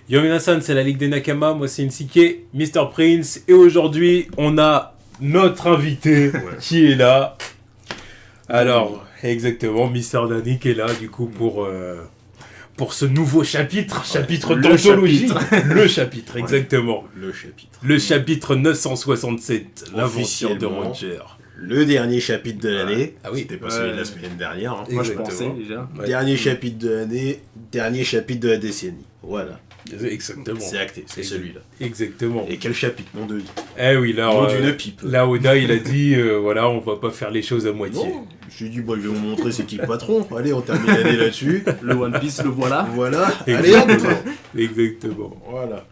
Yo Minasan, c'est la Ligue des Nakama, moi c'est Insike, Mr. Prince, et aujourd'hui on a notre invité qui est là. Alors, exactement, Mr. Danny qui est là du coup pour ce nouveau chapitre d'anthologie. Le chapitre, exactement. Le chapitre 967, l'aventure de Roger. Le dernier chapitre de l'année. Ah oui. C'était pas celui de la semaine dernière. Hein. Moi je pensais déjà. Ouais. Dernier chapitre de l'année, dernier chapitre de la décennie. Voilà. Exactement. C'est acté, c'est celui-là. Exactement. Et quel chapitre, nom de Dieu. Eh oui, là, Nom d'une pipe. là Oda il a dit, voilà, on va pas faire les choses à moitié. Non, j'ai dit, bah, je vais vous montrer c'est qui le patron. Allez, on termine l'année là-dessus. Le One Piece, le voilà. Voilà. Allez, hop. Exactement. Voilà.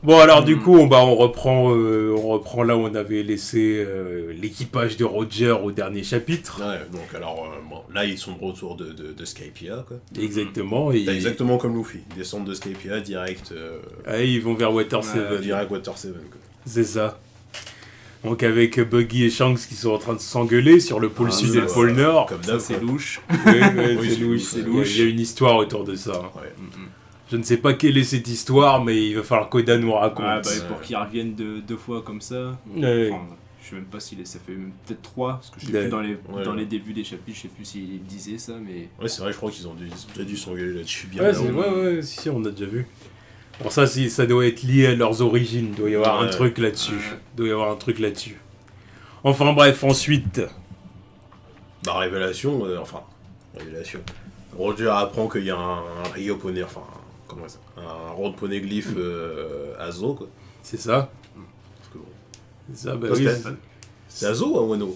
Bon alors du coup on reprend là où on avait laissé l'équipage de Roger au dernier chapitre. Ouais, donc alors, bon, là, ils sont de retour de Skypiea, quoi. Exactement. Et Exactement comme Luffy. Ils descendent de Skypiea, direct... ils vont vers Water 7. direct Water 7, quoi. C'est ça. Donc avec Buggy et Shanks qui sont en train de s'engueuler sur le pôle sud et le pôle nord. Comme Ça d'hab, c'est quoi. louche. Oui, Oui, c'est louche. c'est louche. Il y a une histoire autour de ça. Ouais. Je ne sais pas quelle est cette histoire, mais il va falloir qu'Oda nous raconte. Ah, bah, pour qu'ils reviennent deux fois comme ça. Ouais. Enfin, je sais même pas s'il ça fait peut-être 3, parce que je sais Ouais. plus dans Ouais. les débuts des chapitres, je sais plus s'il disait ça, mais. Ouais, c'est vrai, je crois qu'ils ont déjà dû s'engueuler là-dessus bien Ouais, avant. si, on a déjà vu. Bon, ça, ça doit être lié à leurs origines. Il doit y avoir un Ouais. truc là-dessus. Ouais. Il doit y avoir un truc là-dessus. Enfin, bref, ensuite. Bah, révélation. Roger apprend qu'il y a un Rio Poney, enfin, comment ça, un road poneglyph à Zo, quoi. C'est ça. Parce que bon, C'est ça, bah Non, oui. c'est à Zo ou à Wano?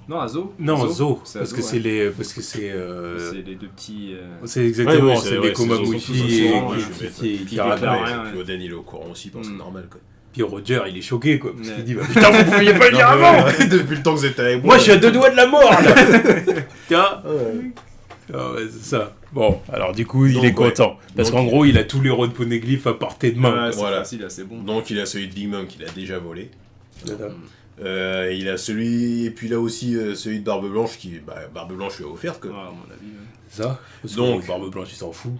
Non, Azo. Non, Zo. C'est Parce Azo, que ouais. c'est les. Parce que C'est les deux petits. c'est exactement, Ouais, c'est ouais, les Komamushi c'est tous au courant, qui qui racontent. déclarent Ouais, rien, puis ouais. Oden il est au courant aussi, c'est normal, quoi. Puis Roger, il est choqué, quoi. Parce Ouais. qu'il dit, bah, putain, vous pouviez pas le dire Non, mais, avant. depuis le temps que vous êtes avec moi. Moi, je suis à 2 doigts de la mort, là. Tiens. Ouais. Ah ouais, c'est ça. Bon, alors du coup, il Donc, est ouais. content. Parce Donc, qu'en gros, il a tous les road poneglyphes à portée de main. Ouais, c'est Voilà. facile, là, c'est bon. Donc il a celui de Big Mom qu'il a déjà volé. Voilà. Il a celui, et puis là aussi celui de Barbe Blanche qui, Barbe Blanche lui a offert, quoi. Ouais, à mon avis. Ouais. C'est ça. Parce Donc- que Barbe Blanche, il s'en fout.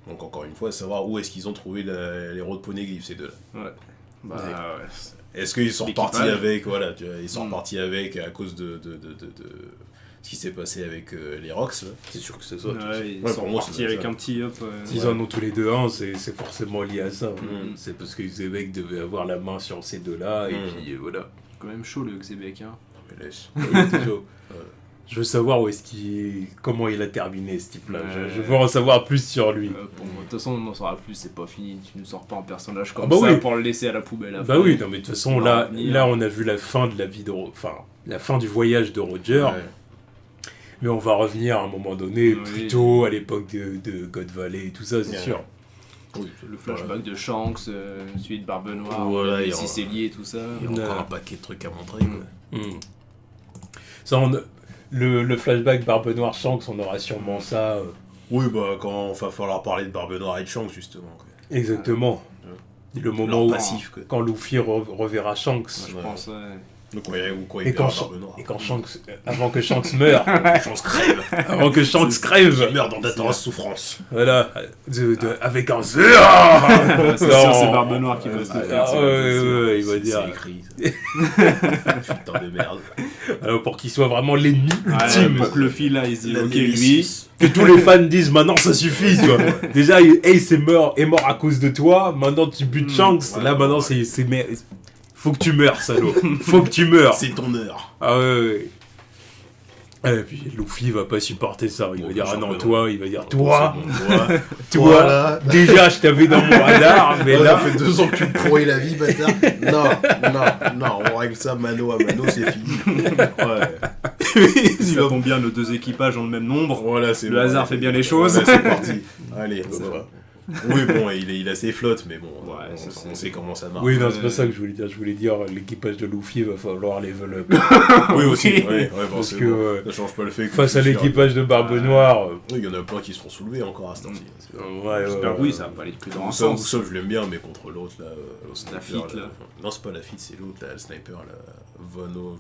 Donc encore une fois, savoir où est-ce qu'ils ont trouvé les road poneglyphes, ces deux-là. Ouais. Bah, Ouais. ouais. Est-ce qu'ils sont L'équipage. repartis avec, voilà, tu vois, ils sont Mm. repartis avec à cause de ce qui s'est passé avec les Rocks, là. C'est sûr que c'est ça. Ouais, ils Ouais, sont pour moi, partis c'est avec ça. un petit hop. S'ils en ont tous les deux un, c'est forcément lié à ça. Mm. C'est parce que Zebek devait avoir la main sur ces deux-là, et puis voilà. Quand même chaud le Xébec, hein. Mais laisse. Toujours. Je veux savoir comment il a terminé ce type-là. Ouais. Je veux en savoir plus sur lui. Bon, de toute façon, on n'en saura plus, c'est pas fini. Tu ne sors pas un personnage comme Ah bah ça oui. pour le laisser à la poubelle. Bah après. oui, non mais de toute façon, On là, va revenir. là on a vu la fin de la vie enfin, la fin du voyage de Roger, Ouais. mais on va revenir à un moment donné, Oui. plutôt à l'époque de God Valley et tout ça, c'est Ouais. sûr. Oui, Le flashback de Shanks, celui de Barbe Noire, Voilà, il y si aura- c'est lié, tout ça. Il y a encore un paquet de trucs à montrer, quoi. Ça, le flashback Barbe Noire Shanks, on aura sûrement ça. Oui, bah quand va falloir parler de Barbe Noire et de Shanks, justement, quoi. Exactement. Le Leur moment où, passif, quoi. quand Luffy reverra Shanks. Je Ouais. pense, ouais. Donc, quand Et il quand, verra Barbe Noire. et quand Shanks, avant que Shanks meure, Shanks crève. avant que Shanks Il crève, meurt dans d'atroces souffrances. voilà, avec un C'est sûr, c'est Barbe Noire qui va se le faire. Ah, c'est ouais, il va C'est dire. écrit. Putain de merde. Alors pour qu'il soit vraiment l'ennemi Ouais, ultime. pour que le fil là, il se dit, La ok, lui, Némésis. Que tous les fans disent maintenant ça suffit, tu vois. Déjà, Ace est mort à cause de toi, maintenant tu butes Shanks, ouais, là maintenant ouais. faut que tu meurs, salaud. Faut que tu meurs. C'est ton heure. Ah ouais. Et puis Luffy va pas supporter ça, il va Bon, dire ah j'en non peux toi, il va dire toi, C'est bon, toi, Voilà. déjà je t'avais dans mon radar, mais Ça là, fait 2 ans que tu me pourris la vie, bâtard. Non, on règle ça mano à mano, c'est fini. Ouais. ça tombe bien, nos deux équipages ont le même nombre. Voilà, c'est Le bon. hasard fait bien les choses. Ouais, c'est parti. Allez, Ça hop. va. Oui, bon, il a ses flottes, mais bon, Ouais, on sait comment ça marche. Oui, non, c'est pas ça que je voulais dire. Je voulais dire, l'équipage de Luffy va falloir level up. Oui, aussi, ouais, Parce bon, que ça change pas le fait que face à je suis l'équipage de Barbe Noire. Oui, il y en a plein qui se font soulever encore à ce temps-ci. J'espère que oui, ça va pas aller plus dans un Sauf sens. je l'aime bien, mais contre l'autre, là, le sniper, Lafitte, là. Non, c'est pas Lafitte, c'est l'autre, là, le sniper, là, Vono.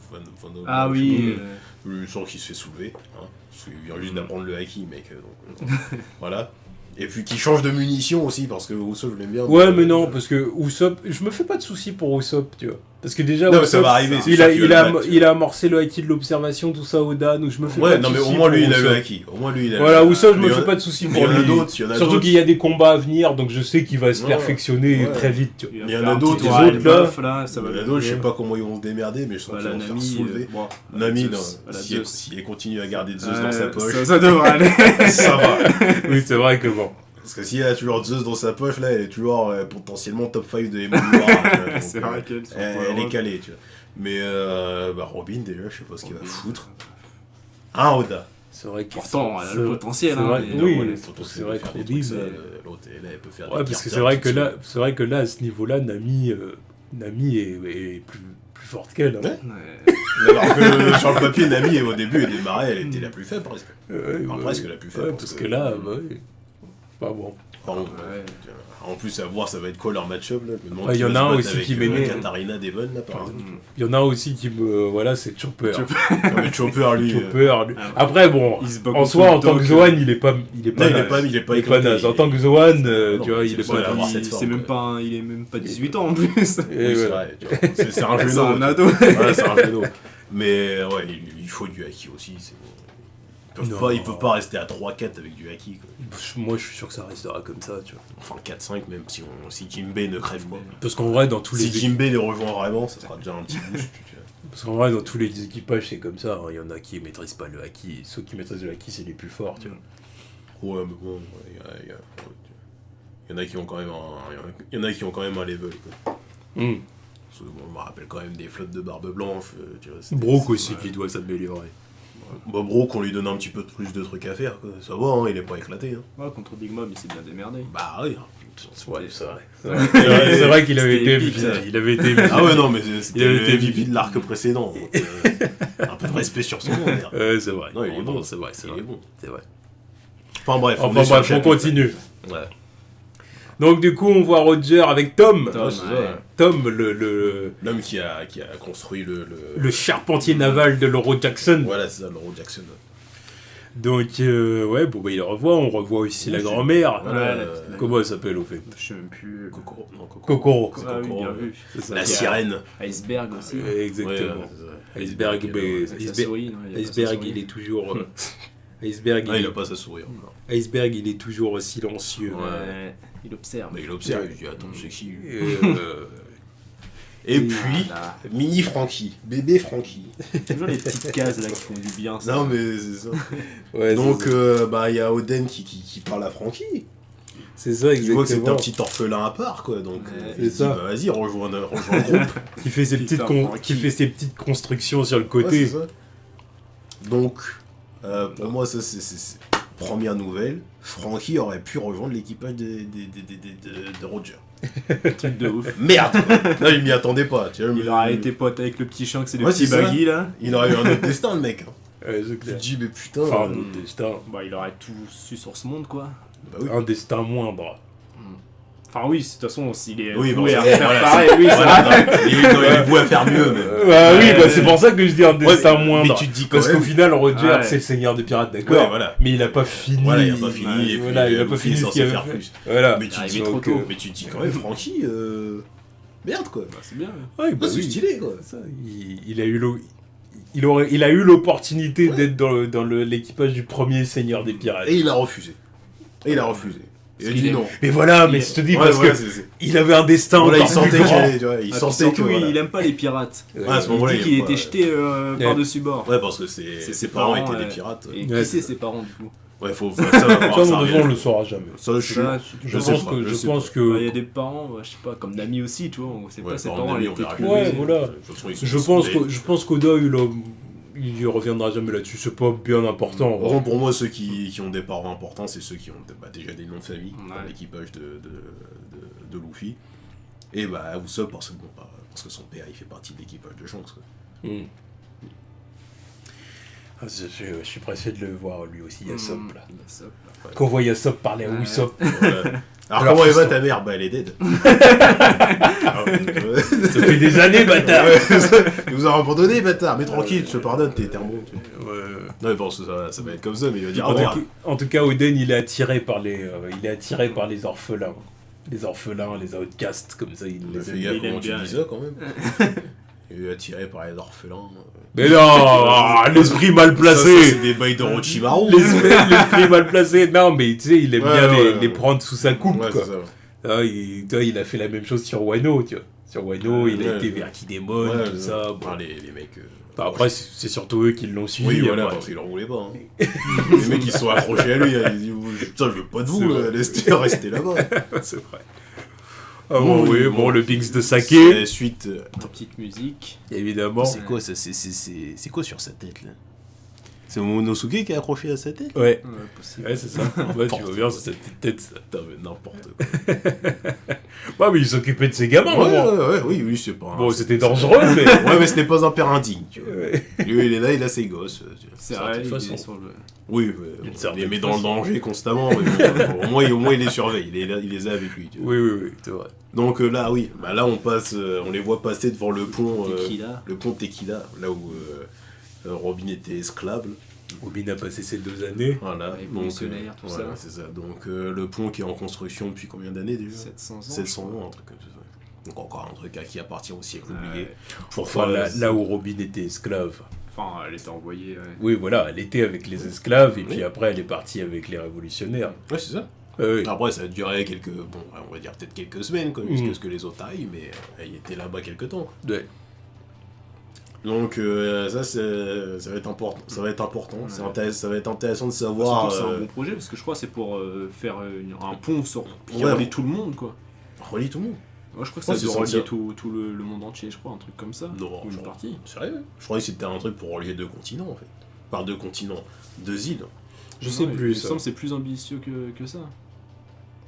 Ah je sais oui. pas. Je sens qu'il se fait soulever, hein, parce qu'il vient juste d'apprendre le haki, mec, donc, voilà. Et puis qui change de munitions aussi, parce que Usopp, je l'aime bien. Ouais, donc, mais non, parce que Usopp, je me fais pas de soucis pour Usopp, tu vois. Parce que déjà, Non, mais ça Usopp, va arriver, c'est il sûr a, qu'il il, va a, le battre, tu il a amorcé le haki de l'observation, tout ça, Oda, donc je me fais pas Ouais, de non, mais soucis au moins pour lui, il a le Usopp. haki. Au moins lui, il a Voilà, Usopp, je Mais me il y fais en a- pas de soucis mais pour il y en a lui. d'autres, il y en a Surtout d'autres. qu'il y a des combats à venir, donc je sais qu'il va se Ouais. perfectionner Ouais. très vite, tu vois. Il y en a d'autres, les les autres, là. autres là, ça va Il y en a d'autres, je sais pas comment ils vont se démerder, mais je sens qu'ils la vont se faire Nami. soulever. Bon, Nami, non, Zeus, voilà, si Zeus. elle continue à garder Zeus dans sa poche, Ça devrait aller. ça va. Oui, c'est vrai que bon. Parce que si elle a toujours Zeus dans sa poche, là, elle est toujours potentiellement top 5 de Emon Noir. C'est vrai qu'elle Elle est calée, tu vois. Mais Robin, déjà, je sais pas ce qu'il va foutre. Hein, Oda? C'est vrai que Pourtant, elle a le potentiel. c'est hein, vrai, mais oui, non, c'est vrai que Robin, Robin, l'autre, elle peut faire ouais, des parce que cartes c'est vrai que toute là, c'est vrai que là, à ce niveau-là, Nami est plus forte qu'elle. Hein. Ouais. Ouais. Alors que sur le papier, Nami, au début, elle démarrait, elle était la plus faible, presque. Enfin, presque la plus faible. Ouais, parce que là, bah, oui. Bah bon. Pardon. Ouais. En plus, à voir, ça va être quoi leur match-up là. Je me demande Ouais, qui y en va a se un battre aussi avec, qui m'énerve. Katarina Devon, là, par exemple. Il y en a aussi qui me. Voilà, c'est Chopper. Non, mais Chopper, lui. Chopper, lui. Ah ouais. Après, bon, Il se bat en contre soi, en le tant que Doc, Zoan, il est pas Non, naze. il est pas Il est pas éclaté, naze. En il- tant que Zoan, Non, tu vois, c'est il est pas pas avoir naze. cette forme, C'est même quoi. pas, il est même pas 18 ans en plus. Et Oui, c'est voilà. vrai. tu vois. C'est un C'est genou. un ado. Voilà, c'est un genou. Mais ouais, il faut du haki aussi. Non. Ils peuvent pas rester à 3-4 avec du haki. Quoi. Moi, je suis sûr que ça restera comme ça, tu vois. Enfin, 4-5, même si Jinbei ne crève pas. Parce qu'en vrai, dans tous les Si Jinbei les rejoint vraiment, ça sera déjà un petit boost. tu vois. Parce qu'en vrai, dans tous les équipages, c'est comme ça. hein. Il y en a qui maîtrisent pas le haki. Ceux qui maîtrisent le haki, c'est les plus forts, tu vois. Ouais, mais bon, il y en a qui ont quand même il y en a qui ont quand même un level. Quoi. Hmm. Parce que, bon, on me rappelle quand même des flottes de barbe blanche. Tu vois, c'était- Brook aussi ouais. qui doit s'améliorer. Bah, Brook, on lui donne un petit peu plus de trucs à faire. Quoi. Ça va, hein, il est pas éclaté. Hein. Ouais, contre Big Mom, il s'est bien démerdé. Bah oui. Ouais, c'est vrai. C'est vrai qu'il avait C'était été. épique, ça. Il avait été. Ah ouais, non, mais Il c'était avait le été MVP de l'arc précédent. Donc, un peu de respect sur son nom, merde. C'est vrai. Non, il est bon. c'est vrai, c'est Il vrai. est bon. C'est vrai. Enfin bref, Enfin bref, on continue. Ouais. Donc du coup, on voit Roger avec Tom. Tom, c'est ouais. ça. Tom, le L'homme qui a construit le charpentier naval de l'Euro Jackson. Voilà, c'est ça, l'Euro Jackson. Donc, ouais, bon, bah, il le revoit. On revoit aussi la grand-mère. Voilà, Ouais, Comment elle s'appelle au fait Je sais même plus. Kokoro. Non, Kokoro. C'est Ah oui, Kokoro, bien ouais. vu. C'est ça. La sirène. Iceberg aussi. Exactement. Ouais, c'est ça. Iceberg, mais Avec sa Iceberg, souris, non, il a pas sa Iceberg, souris. il est toujours. Iceberg, Ah, il a pas sa souris encore. Iceberg, il est toujours silencieux. Ouais, il observe. Mais il observe, il dit attends, c'est qui lui Euh, Et puis, Voilà. Mini Frankie, bébé Frankie. Toujours les petites cases là qui font du bien. Ça. Non, mais c'est ça. ouais, Donc, c'est bah, il y a Oden qui parle à Frankie. c'est ça, Il voit que c'est un exactement. petit orphelin à part, quoi. Donc, Ouais, il c'est dit, ça. bah, vas-y, rejoins le groupe. Qui fait ses petites Frankie. qui fait ses petites constructions sur le Ouais, côté. c'est ça. Donc, pour moi, ça, c'est première nouvelle. Frankie aurait pu rejoindre l'équipage de Roger. Truc de ouf. Merde quoi. Non, il m'y attendait pas. Tu vois, Il aurait été pote avec le petit Shanks et le Ouais, petit c'est ça. Baggy là. Il aurait eu un autre destin, le mec. Ouais, c'est Tu te clair. dis, mais putain. Enfin, un autre destin. Bah, il aurait tout su sur ce monde quoi. bah oui. Un destin moindre. Enfin, oui, de toute façon, s'il est Oui, voué bon, à c'est- faire voilà, pareil, oui, ça Voilà, non, il est voué à faire mieux, même. Bah oui, Ouais, bah, c'est pour ça que je dis un destin mais moindre. tu te dis quand Parce qu'au même- final, Roger, Ouais. c'est le seigneur des pirates, d'accord. Ouais, voilà. Mais il a pas fini. Voilà, il a pas fini. Ouais, et puis, voilà, il a pas Luffy fini est ce censé qu'il avait faire fait. plus. Voilà. Mais tu te arrivé dis, trop tôt. mais tu te dis quand même, Frankie, merde quoi. Bah, c'est bien. Ouais, bah C'est oui. stylé quoi. Ça, il a eu il a eu l'opportunité Ouais. d'être dans l'équipage du premier seigneur des pirates. Et il a refusé. Et il a refusé. Il a Parce dit qu'il non. Mais voilà, Il mais est- je te dis Ouais, parce voilà, que c'est- il avait un destin Voilà, il encore sentait plus qu'il grand. allait, tu vois, il Ah, puis sentait que surtout, voilà. il aime pas les pirates. Ouais, à ce Il moment-là, dit qu'il aime pas, était jeté Ouais. par-dessus bord. Ouais, parce que ses parents étaient des pirates. Et Ouais, qui c'est ses parents du coup? Ouais, faut ça va Ça, voir, ça on revient. le saura jamais. Ça, je sais pas. Je sais pense pas, que je je sais pense pas. que Bah, il y a des parents, je sais pas, comme Nami aussi, tu vois, on sait Ouais, pas ses par parents, Nami, elle on était verra trop jamais. Ouais, vieille. voilà. De toute façon, ils sont je soudés. pense qu'Oda il reviendra jamais là-dessus, c'est pas bien important. Par contre, pour moi, ceux qui ont des parts importants, c'est ceux qui ont déjà des noms de famille dans l'équipage de Luffy. Et Usopp, parce que son père, il fait partie de l'équipage de Shanks. Je suis pressé de le voir, lui aussi, Yasop, là. Yasop, là. Qu'on voit Yasop parler à Usopp. Alors comment elle va ta mère? Elle est dead. Ça fait des années, bâtard. Il vous a abandonné, bâtard. Mais tranquille, je te pardonne, t'es un bon. Non, mais bon, ça va être comme ça, mais il va dire en tout cas, Oden, il est attiré par les orphelins. Les orphelins, les outcasts, comme ça, il les fais gaffe comment tu dis ça, quand même. Il est attiré par les orphelins. Mais non, l'esprit mal placé. Ça, c'est des bails de Orochimaru. L'esprit mal placé. Non, mais tu sais, il aime bien les prendre sous sa coupe, quoi. Il a fait la même chose sur Wano, tu vois. Sur Wano, il a été vers Kinemon, tout ça. Bon. Les mecs... après, c'est surtout eux qui l'ont suivi. Oui, voilà, parce qu'ils en voulaient pas. Les mecs, ils sont accrochés à lui. Ils disent, putain, je veux pas de vous, laissez rester là-bas. C'est vrai. Ah bon, le Binks de Sake. Suite... petite musique. Évidemment. C'est quoi ça? C'est quoi sur sa tête, là? C'est Momonosuke qui est accroché à sa tête? Ouais. Possible. Ouais, c'est ça. Ouais, tu vois bien, c'est cette petite tête, ça. Putain, mais n'importe quoi. Ouais, mais il s'occupait de ses gamins, oui, c'est pas... Bon, c'était dangereux, mais... Ouais, mais ce n'est pas un père indigne, tu vois. Ouais. Lui, il est là, il a ses gosses. C'est vrai, il façon. est sur le... Oui, il les met dans le danger constamment. Mais au moins, il les surveille, il les a avec lui. Tu vois. Oui, c'est vrai. Donc là, oui, là on les voit passer devant le pont Tequila, là où Robin était esclave. Robin a passé ses 2 années. Voilà, révolutionnaire, tout ça. C'est ça. Donc le pont qui est en construction depuis combien d'années déjà? 700 ans. 700 ans, un truc comme ça. Donc encore un truc qui appartient au siècle oublié. Enfin, là où Robin était esclave. Enfin, elle était envoyée... Oui, voilà, elle était avec les esclaves, et puis après, elle est partie avec les révolutionnaires. Ouais, c'est ça. Après, ça a duré on va dire peut-être quelques semaines, jusqu'à ce que les autres arrivent, mais elle était là-bas quelques temps. Ouais. Donc ça va être important. Ça va être important. Ça va être intéressant de savoir. C'est un bon projet parce que je crois que c'est pour faire un pont qui relie tout le monde, quoi. Relie tout le monde. Moi je crois que ça doit relier tout le monde entier, je crois, un truc comme ça. Non, une partie. Sérieux? Je croyais que c'était un truc pour relier 2 continents en fait. Par 2 continents, 2 îles. Je sais plus. Il me semble que c'est plus ambitieux que ça.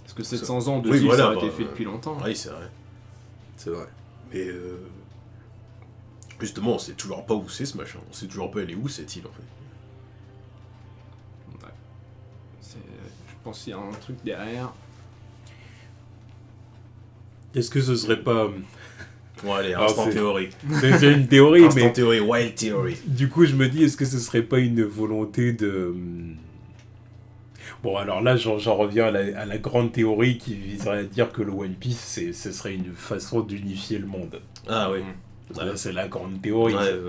Parce que 700 ans de îles, ça a été fait depuis longtemps. Oui, c'est vrai. C'est vrai. Mais justement, on sait toujours pas où c'est ce machin. On sait toujours pas elle est où cette île en fait. Ouais. Je pense qu'il y a un truc derrière. Est-ce que ce serait pas... Bon allez, instant théorique. C'est une théorie, instant mais... théorie, wild theory. Du coup, je me dis, est-ce que ce serait pas une volonté de... Bon, alors là, j'en reviens à la grande théorie qui viserait à dire que le One Piece, ce serait une façon d'unifier le monde. Ah oui. C'est la grande théorie. Ouais.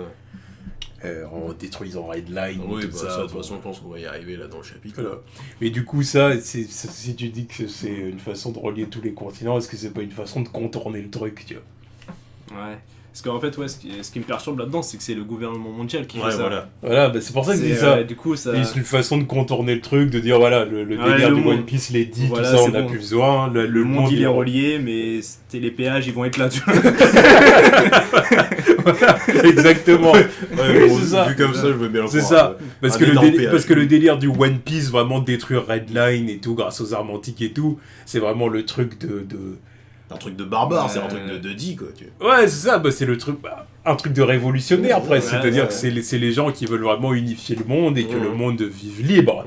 En détruisant Redline, oui, tout ça. De toute façon, je pense qu'on va y arriver là dans le chapitre. Voilà. Mais du coup, si tu dis que c'est une façon de relier tous les continents, est-ce que c'est pas une façon de contourner le truc, tu vois? Ouais. Parce qu'en fait, ce qui me perturbe là-dedans, c'est que c'est le gouvernement mondial qui fait ça. Voilà, c'est pour ça que je dis ça. Du coup, ça... C'est une façon de contourner le truc, de dire voilà, le délire du One Piece l'est dit, voilà, tout ça, on n'a plus besoin. Le monde il est relié, mais les péages ils vont être là. Voilà, exactement. C'est ça. Vu comme ça, je veux bien le croire. C'est ça. Parce que le délire du One Piece, vraiment détruire Redline et tout, grâce aux armes antiques et tout, c'est vraiment le truc de... Un truc de barbare, c'est un truc de dit quoi. Ouais, c'est ça, c'est le truc, un truc de révolutionnaire presque, c'est-à-dire que c'est les gens qui veulent vraiment unifier le monde et que le monde vive libre.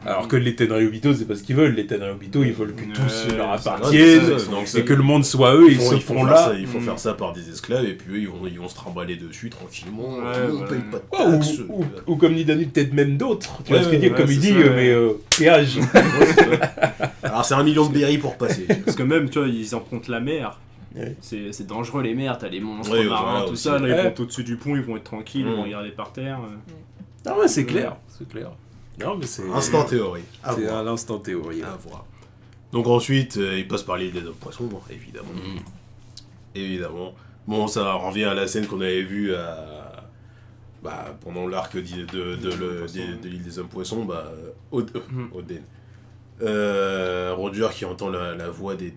Alors que les Tenryubito, c'est pas ce qu'ils veulent, les Tenryubito, ils veulent que tous leur appartiennent et que le monde soit eux, et ils se font là. Il faut faire ça par des esclaves et puis eux, ils vont se trimballer dessus tranquillement, on paye pas de taxes. Ou comme dit Dani, peut-être même d'autres, tu vois ce qu'il dit, comme il dit, mais péage. Alors c'est 1 million de berries pour passer. Parce que même, tu vois, ils empruntent la mer. Ouais. C'est dangereux les mers, t'as les monstres marins, tout ça, là ils vont au-dessus du pont, ils vont être tranquilles, ils vont regarder par terre. Non mais c'est clair, Non mais c'est... Instant théorie. C'est à l'instant théorie. À voir. Donc ensuite, il passe par l'île des hommes poissons, évidemment. Évidemment. Bon, ça revient à la scène qu'on avait vue pendant l'arc de l'île des hommes poissons, Oden. Roger qui entend la voix des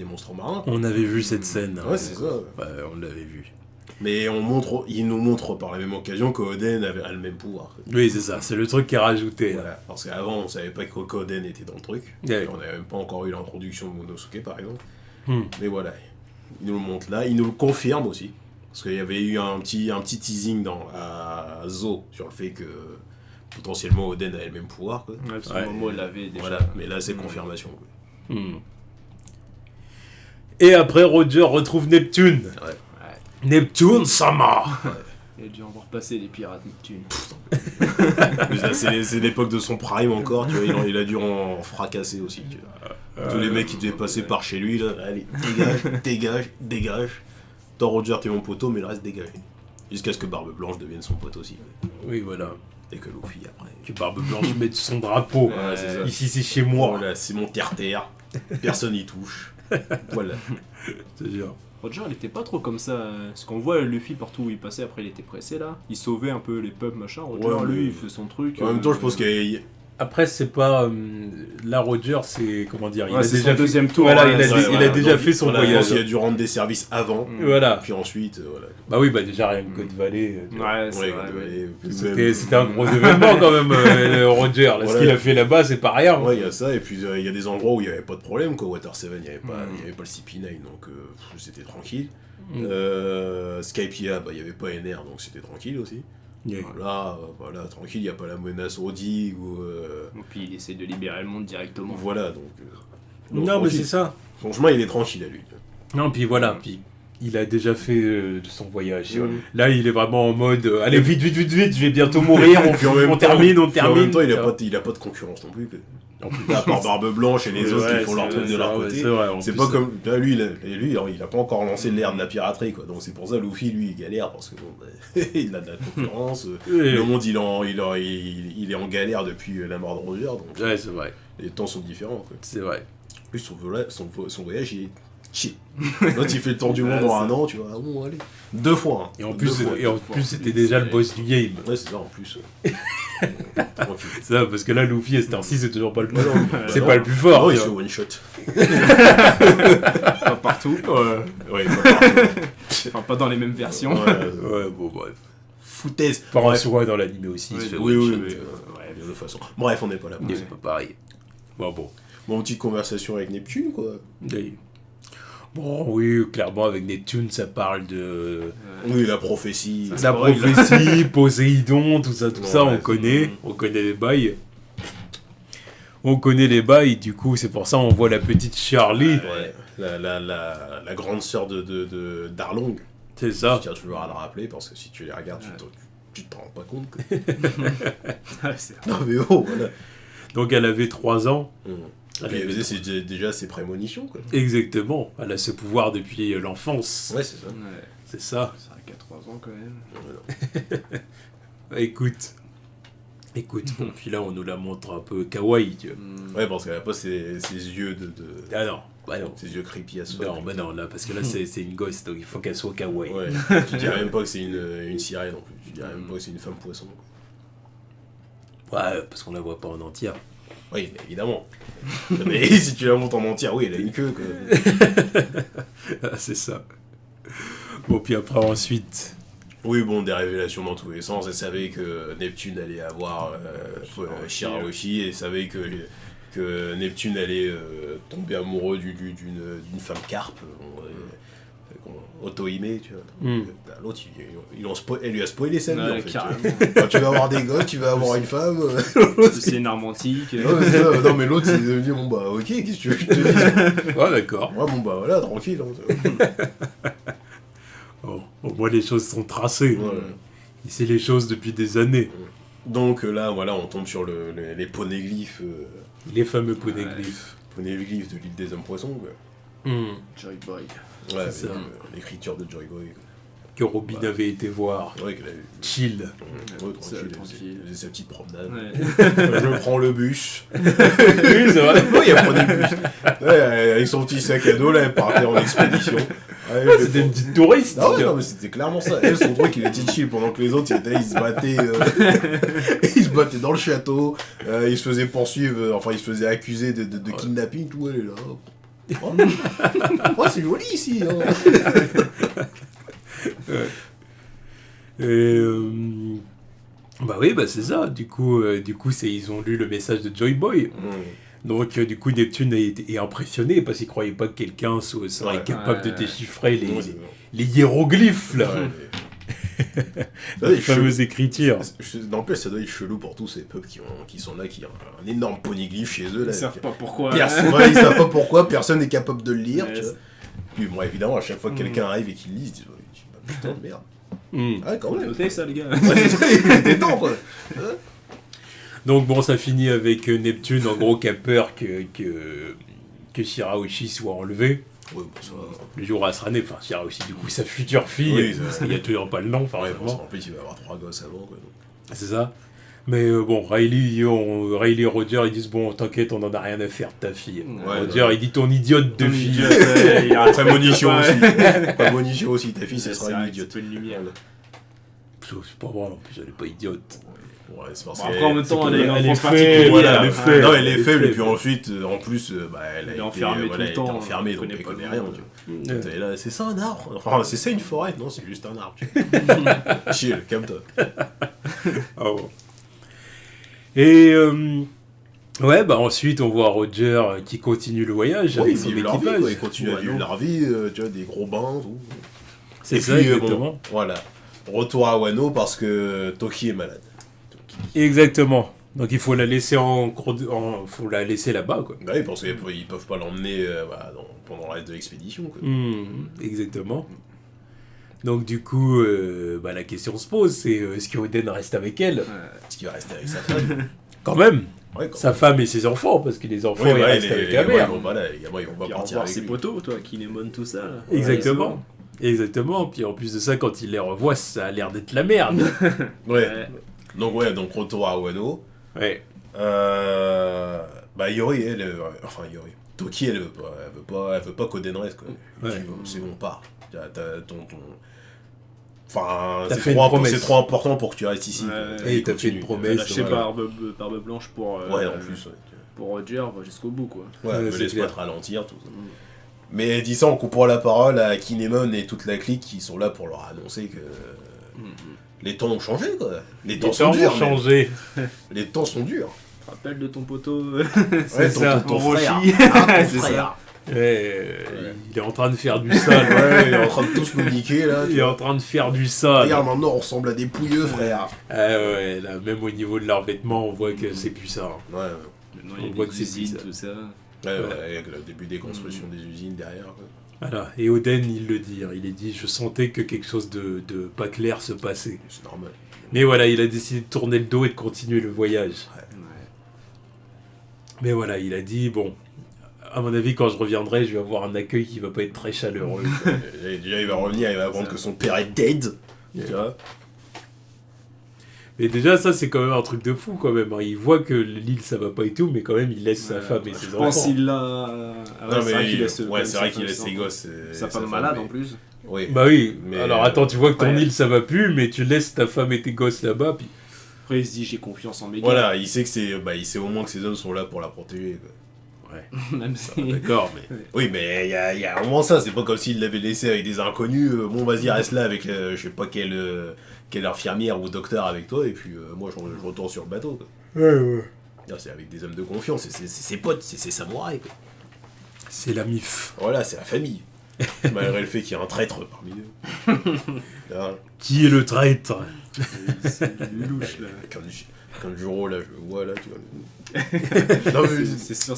monstres marins. On avait vu cette scène. Ouais, c'est ça. On l'avait vu. Mais il nous montre par la même occasion qu'Oden a le même pouvoir. Oui, c'est ça, c'est le truc qui est rajouté. Voilà, parce qu'avant, on savait pas qu'Oden était dans le truc. Ouais. On n'avait même pas encore eu l'introduction de Monosuke, par exemple. Mais voilà, il nous le montre là, il nous le confirme aussi. Parce qu'il y avait eu un petit teasing à Zo sur le fait que potentiellement Oden avait le même pouvoir. Quoi. Ouais, parce que Momo l'avait déjà. Voilà, mais là, c'est confirmation. Quoi. Et après, Roger retrouve Neptune. Ouais. Neptune Sama. Il a dû en voir passer les pirates Neptune. C'est l'époque de son prime encore, tu vois, il a dû en fracasser aussi. Tu vois. Tous les mecs qui devaient passer par chez lui, là, allez, dégage. Toi, Roger, t'es mon poteau, mais le reste, dégage. Jusqu'à ce que Barbe Blanche devienne son pote aussi. Oui, voilà. Et que Luffy, après. Que Barbe Blanche mette son drapeau. Ouais, c'est ça. Ici, c'est chez moi. Voilà, c'est mon terre-terre. Personne y touche. Voilà. C'est sûr. Roger, il était pas trop comme ça. Parce qu'on voit Luffy partout où il passait, après il était pressé là. Il sauvait un peu les peuples, machin. Roger, Ouais, lui, mais- il fait son truc. En même temps, je pense qu'il Après, c'est pas. Là, Roger, c'est. Comment dire, il Ouais, a c'est déjà son fait. deuxième tour. Voilà, ouais, il a, c'est dé- vrai, il a voilà. déjà fait son Voilà, je voyage. pense qu'il a dû rendre des services avant. Voilà. Puis ensuite, voilà. Bah oui, bah déjà, rien que Code Valley. Ouais, c'est Ouais, vrai. Ouais. C'était un gros événement quand même, Roger. Là, ce Voilà. qu'il a fait là-bas, c'est pas rien. Ouais, il y a ça, et puis il y a des endroits où il n'y avait pas de problème, quoi. Water 7, il n'y avait pas le CP9, donc c'était tranquille. Skypiea, bah, il n'y avait pas NR, donc c'était tranquille aussi. Yeah. Là, voilà, tranquille, il n'y a pas la menace Audi ou. Et puis il essaie de libérer le monde directement. Voilà, donc. Non, mais tranquille. c'est ça. Franchement, il est tranquille à lui. Non, puis voilà, puis il a déjà fait son voyage. Ouais. Là, il est vraiment en mode allez, vite, je vais bientôt mourir, Puis en même on temps- termine. puis en même temps, il a pas de concurrence non plus. En plus, À part Barbe Blanche et les autres qui font leur truc de leur côté. C'est vrai, en C'est plus, pas comme. Là, lui, il a pas encore lancé l'ère de la piraterie, quoi. Donc c'est pour ça, Luffy, lui, il galère parce que bon, bah, il a de la concurrence. Ouais. Le monde, il est en galère depuis la mort de Roger, donc Ouais, c'est vrai, les temps sont différents, quoi. c'est vrai. En plus, son voyage, il est chier. L'autre, il fait le tour du monde en un an, tu vois. Ah bon, allez. 2 fois, hein. Et en Deux plus, fois. c'était déjà le boss du game. Ouais, c'est ça, en plus. Tranquille. C'est ça, parce que là, Luffy, à cette heure-ci, c'est toujours pas le plus. Non, C'est non. pas le plus fort. Non, il tu se vois. one shot. Pas partout. Ouais, pas partout. Enfin, pas dans les mêmes versions. Ouais, Ouais, bon, bref. foutaise. Par en Bref. soi, dans l'anime aussi, il se fait Oui, one oui, shot. mais, ouais, de toute façon. Bref, on n'est pas là. C'est pas pareil. Bon. Bon, petite conversation avec Neptune, quoi. Et- Bon, oui, clairement, avec Neptune, ça parle de Oui, la prophétie. la prophétie, Poséidon, tout ça, Ouais, on connaît. On connaît les bails. On connaît les bails, du coup, c'est pour ça on voit la petite Charlie. Ouais, la grande sœur de Darlong. C'est ça. Je tiens toujours à le rappeler parce que si tu les regardes, tu te rends pas compte. Quoi. Ouais, c'est Non, mais oh, voilà. Donc elle avait 3 ans. Et puis, elle faisait déjà ses prémonitions, quoi. Exactement. Elle a ce pouvoir depuis l'enfance. Ouais, c'est ça. Ouais. C'est ça. C'est vrai qu'à 3 ans quand même. Écoute, bon, puis là on nous la montre un peu kawaii, tu vois. Ouais, parce qu'elle a pas ses yeux de. Ah non, bah non. Ses yeux creepy as fuck. Non, bah non, là, parce que là c'est une gosse, donc il faut qu'elle soit kawaii. Ouais, tu dirais même pas que c'est une sirène non plus. Tu dirais même pas que c'est une femme poisson. Ouais, parce qu'on la voit pas en entière. Oui, évidemment. Mais si tu la montes en entière, oui, elle a une queue, quoi. Ah, c'est ça. Bon, puis après, ensuite. Oui, bon, des révélations dans tous les sens. Elle savait que Neptune allait avoir Shirahoshi, et elle savait que Neptune allait tomber amoureux d'une femme carpe, auto-aimée, tu vois. L'autre, elle lui a spoilé sa vie, Ouais, en fait. Tu vois. carrément. Quand tu vas avoir des gosses, tu vas avoir une femme. C'est une arme antique. Ouais, c'est ça. Non, mais l'autre, il est devenu, bon, bah, ok, qu'est-ce que tu veux que je te dise? Ouais, d'accord. Ouais, bon, bah, voilà, tranquille. Hein, Bon, au moins les choses sont tracées. Ouais. Il sait les choses depuis des années. Donc là, voilà, on tombe sur les poneglyphes. Les fameux poneglyphes. Poneglyphes de l'île des hommes poissons, quoi. Joy Boy. Ouais, C'est avec, ça. l'écriture de Joy Boy. Que Robin avait été voir. Ouais, qu'elle a eu. Chill. Ouais, Seul, tranquille. tranquille. Elle faisait sa petite promenade. Ouais. Je prends le bus. Oui, c'est vrai. Oui, elle prenait le bus. Ouais, avec son petit sac à dos, là, elle partait en expédition. Ouais, Ouais, c'était une petite touriste. Ah ouais, non, mais c'était clairement ça. Elle, son truc, il était chill pendant que les autres, ils se battaient. Ils se battaient dans le château. Ils se faisaient poursuivre, enfin, ils se faisaient accuser de kidnapping. Tout, elle est là. Oh, c'est joli ici. Hein. Et, bah oui, bah c'est ça. Du coup ils ont lu le message de Joy Boy. Donc, du coup, Neptune est impressionné parce qu'il croyait pas que quelqu'un serait capable de déchiffrer les hiéroglyphes, là. La fameuse écriture. N'empêche, ça doit être chelou pour tous ces peuples qui sont là, qui ont un énorme poneglyphe chez eux. Là, ils savent pas pourquoi. Ils savent pas pourquoi, personne n'est capable de le lire. Tu vois. Puis, bon, évidemment, à chaque fois que quelqu'un arrive et qu'il lit, ils disent putain de merde. Ah, quand même. Notez ça, les gars. Il était temps, quoi. Donc, bon, ça finit avec Neptune, en gros, qui a peur que Shirahoshi soit enlevé. Ouais, bon, ça... Le jour où elle sera née, enfin, Shirahoshi, du coup, sa future fille, parce qu'il n'y a toujours pas le nom, forcément. En plus, il va avoir 3 gosses avant, quoi. C'est ça. Mais bon, Riley et Roger, ils disent bon, t'inquiète, on en a rien à faire de ta fille. Roger, il dit ton idiote de fille. Il y a un prémonition aussi. Prémonition aussi, ta fille, ce sera une idiote. Une lumière. C'est pas vrai, en plus, elle est pas idiote. Ouais, c'est parce après, en même temps, elle est enfance particulière. Voilà, elle est faible. Non, elle est faible, et puis ensuite, en plus, elle est enfermée tout le temps. Enfermée, donc elle connaît rien. Et là, c'est ça un arbre? Enfin, c'est ça une forêt? Non, c'est juste un arbre. Chill, calme-toi. Ah bon. Et ouais, bah ensuite on voit Roger qui continue le voyage avec son équipage. Ils continuent à vivre leur vie, tu vois, des gros bains, tout. C'est ça, exactement. Bon, voilà. Retour à Wano parce que Toki est malade. Exactement. Donc il faut la laisser faut la laisser là-bas, quoi. Bah oui, parce qu'ils peuvent pas l'emmener pendant le reste de l'expédition, quoi. Exactement. Donc du coup, la question se pose, c'est est-ce que Oden reste avec elle? Est-ce qu'il va rester avec sa femme? Quand même. Ouais, sa femme et ses enfants, parce que les enfants ils restent avec la mère. Ils vont pas partir avec ses potos, toi, Kinemon, tout ça. Là. Exactement. Exactement. Puis en plus de ça, quand il les revoit, ça a l'air d'être la merde. Donc retour à Wano. Ouais. Yori, Yori. Toki, elle veut pas qu'Oden reste, quoi. C'est bon, part. Enfin, c'est trop important pour que tu restes ici. Et t'as fait une promesse. Lâché Barbe Blanche pour Roger, jusqu'au bout, quoi. Me laisse pas te ralentir, tout ça. Mais elle dit ça en coupant la parole à Kinemon et toute la clique qui sont là pour leur annoncer que les temps ont changé, quoi. Les temps sont durs. Les temps sont durs. Rappelle de ton poteau. C'est ça, ton frère. C'est ça. Il est en train de faire du sale. Il est en train de tous nous niquer, là. Il est en train de faire du sale. Regarde, maintenant, on ressemble à des pouilleux, frère. Là, même au niveau de leurs vêtements, on voit que c'est plus ça. Maintenant, il y a des usines, tout ça. Avec le début des constructions des usines derrière, quoi. Voilà, et Oden, il le dit, il dit, je sentais que quelque chose de pas clair se passait. C'est normal. Mais voilà, il a décidé de tourner le dos et de continuer le voyage. Mais voilà, il a dit, bon, à mon avis, quand je reviendrai, je vais avoir un accueil qui va pas être très chaleureux. Déjà, il va revenir, il va apprendre que son père est dead. Tu vois. Mais déjà, ça, c'est quand même un truc de fou, quand même. Il voit que l'île, ça va pas et tout, mais quand même, il laisse sa femme et ses enfants. Je pense qu'il l'a... c'est vrai qu'il laisse ses gosses. Sa femme malade, en plus. Oui. Bah oui, mais alors attends, tu vois que ton île, ça va plus, mais tu laisses ta femme et tes gosses là-bas, puis... Après, il se dit, j'ai confiance en mes gars. Voilà, il sait que il sait au moins que ses hommes sont là pour la protéger, quoi. Ouais. Même si... D'accord, mais... Oui, mais il y a un moment ça, c'est pas comme s'il l'avait laissé avec des inconnus, bon, vas-y, reste là avec, je sais pas quelle infirmière ou docteur avec toi, et puis moi, je retourne sur le bateau, quoi. Ouais. C'est avec des hommes de confiance, c'est ses potes, c'est ses samouraïs, quoi. C'est la MIF. Voilà, c'est la famille. Malgré le fait qu'il y a un traître parmi eux. Qui est le traître? C'est louche, là. Quand Juro, là, je le vois, là, tu vois. Non, mais c'est sûr,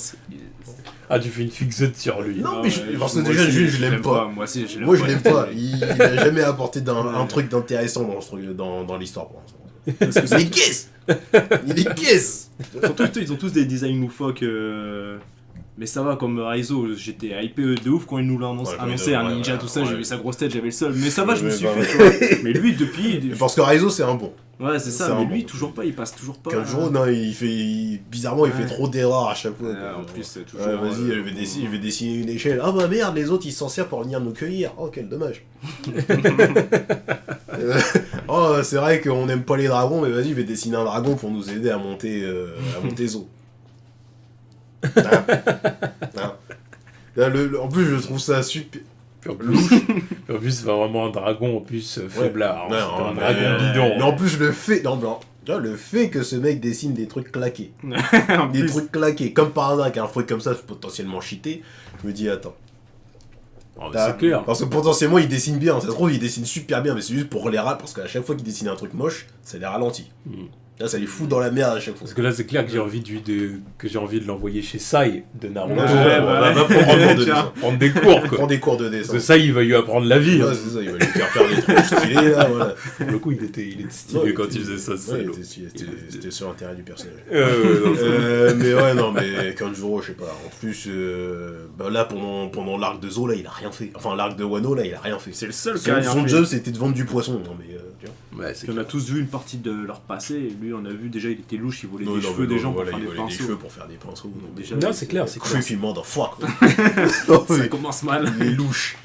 Ah, tu fais une fixette sur lui. Non, mais parce que déjà, je l'aime pas. Moi aussi, je l'aime pas. Il a jamais apporté un truc d'intéressant dans l'histoire, pour l'instant. Il est caisse. Surtout, ils ont tous des designs loufoques. Mais ça va, comme Raizo, j'étais hypé de ouf quand il nous l'a annoncé, un ninja, tout ça, j'ai vu sa grosse tête, j'avais le seul. Mais ça va, je me suis fait, tu vois. Mais lui, depuis... Parce que Raizo, c'est un bon. Ouais, c'est ça, mais lui, toujours pas, il passe toujours pas. Kanjuro, non, bizarrement, il fait trop d'erreurs à chaque fois. En plus, c'est toujours... Vas-y, je vais dessiner une échelle. Ah bah merde, les autres, ils s'en servent pour venir nous cueillir. Oh, quel dommage. Oh, c'est vrai qu'on n'aime pas les dragons, mais vas-y, je vais dessiner un dragon pour nous aider à monter Zo. En plus, je trouve ça super. En plus, c'est vraiment un dragon, en plus, faiblard. Ouais, C'est un mais, dragon bidon. mais en plus, le fait... Non, non. Tu vois, le fait que ce mec dessine des trucs claqués. Trucs claqués. Comme par hasard, qu'un truc comme ça, c'est potentiellement cheaté. Je me dis, attends. C'est clair. Parce que potentiellement, il dessine bien. Ça se trouve, il dessine super bien, mais c'est juste pour les rats. Parce qu'à chaque fois qu'il dessine un truc moche, ça les ralentit. Là, ça les fout dans la merde à chaque fois. Parce que là, c'est clair que j'ai envie de l'envoyer chez Sai de Naruto. Va prendre des cours, quoi. Prends des cours de Parce dessin. que Sai, il va lui apprendre la vie. Ouais, Hein. c'est ça, il va lui faire des trucs stylés, là, voilà. Pour le coup, il était stylé quand il faisait ça, Ouais, salaud. c'était sur l'intérêt du personnage. Non, Mais ouais, non, mais Kanjuro, je sais pas. En plus, là, pendant l'arc de Zo, là, il a rien fait. Enfin, l'arc de Wano, là, il a rien fait. C'est le seul qui a rien Son fait. job, c'était de vendre du poisson. Non, mais, tu vois. ouais, c'est On a tous vu une partie de leur passé, et lui on a vu déjà il était louche, il volait Non, des non, cheveux mais des gens pour voilà, faire il des volait des pinceaux. cheveux pour faire des pinceaux. Donc, Déjà, Non, c'est clair, c'est clair. Creepy motherfucker. Ça commence mal. Les louches.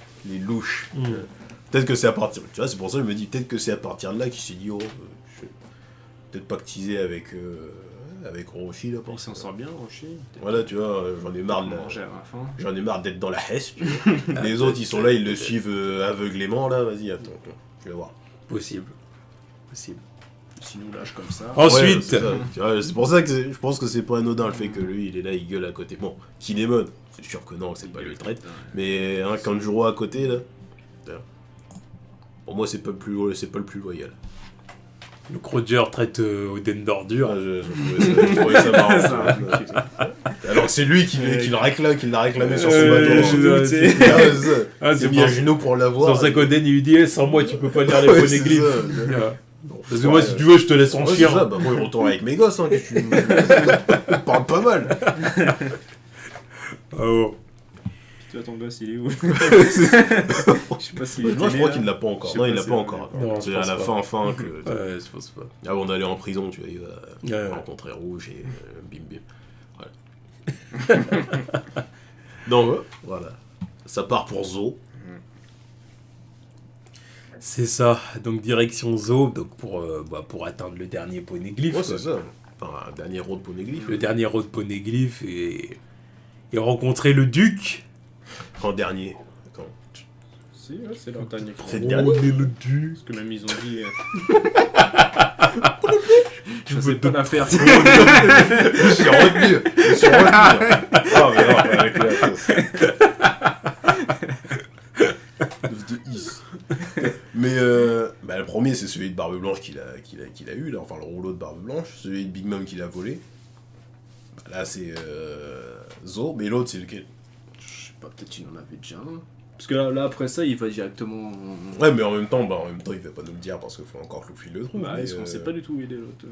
Peut-être que c'est à partir... Tu vois, c'est pour ça que je me dis, peut-être que c'est à partir de là qu'il s'est dit, oh, je vais peut-être pactiser avec Orochi, là, Il pour s'en sort bien, Rocher. Voilà, tu vois, j'en ai marre de Manger à la fin. J'en ai marre d'être dans la hesse. Les autres, ils sont là, ils le suivent aveuglément, là. Vas-y, attends, je vais voir. possible. S'il nous lâche comme ça. Ensuite, Ouais, c'est ça. Tu vois, c'est pour ça que je pense que c'est pas anodin le fait que lui, il est là, il gueule à côté. Bon, Kinemon, c'est sûr que non, c'est pas lui le traite. Mais un Kanjuro à côté, là. Pour moi, c'est pas le plus loyal. le Roger traite Oden d'ordure. Je trouvais ça marrant. Ça. Alors que c'est lui qui l'a réclamé sur son bateau. C'est mis à genoux pour l'avoir. Sans ça qu'Oden, il lui dit sans moi, tu peux pas lire les poneglyphes. Parce que moi, si tu veux, je te laisse en Ouais, chien. c'est ça, bah moi, il retourne avec mes gosses. Hein, il parle pas mal. Oh. Toi, ton gosse, il est où? Je sais pas s'il est. Moi, je crois qu'il ne l'a pas encore. Non, il l'a pas encore. Non, C'est je à pense la pas. fin que. Ouais, je pense pas. Avant d'aller en prison, tu vois, il va Ouais. rencontrer Rouge et bim bim. Voilà. Donc, voilà. Ça part pour Zo. C'est ça. Donc, direction Zo, donc pour atteindre le dernier poneglyphe. Ouais, quoi. c'est ça. Enfin, un dernier road poneglyphe. Le dernier road poneglyphe et rencontrer le duc. En dernier. Attends. Si, ouais, c'est leur dernier C'est le combat. dernier. le duc. Parce que même ils ont dit. Je sais pas l'affaire. Je suis retenu. Ah, mais non, avec de Is. Mais le premier, c'est celui de Barbe Blanche qu'il a eu, là. Enfin, le rouleau de Barbe Blanche. Celui de Big Mom qu'il a volé. Bah, là, c'est Zo. Mais l'autre, c'est lequel? Je sais pas, peut-être qu'il en avait déjà un. Parce que là, après ça, il va directement. Ouais, mais en même temps, il va pas nous le dire parce qu'il faut encore que Luffy le trouve. Bah, mais, est-ce qu'on sait pas du tout où il est l'autre?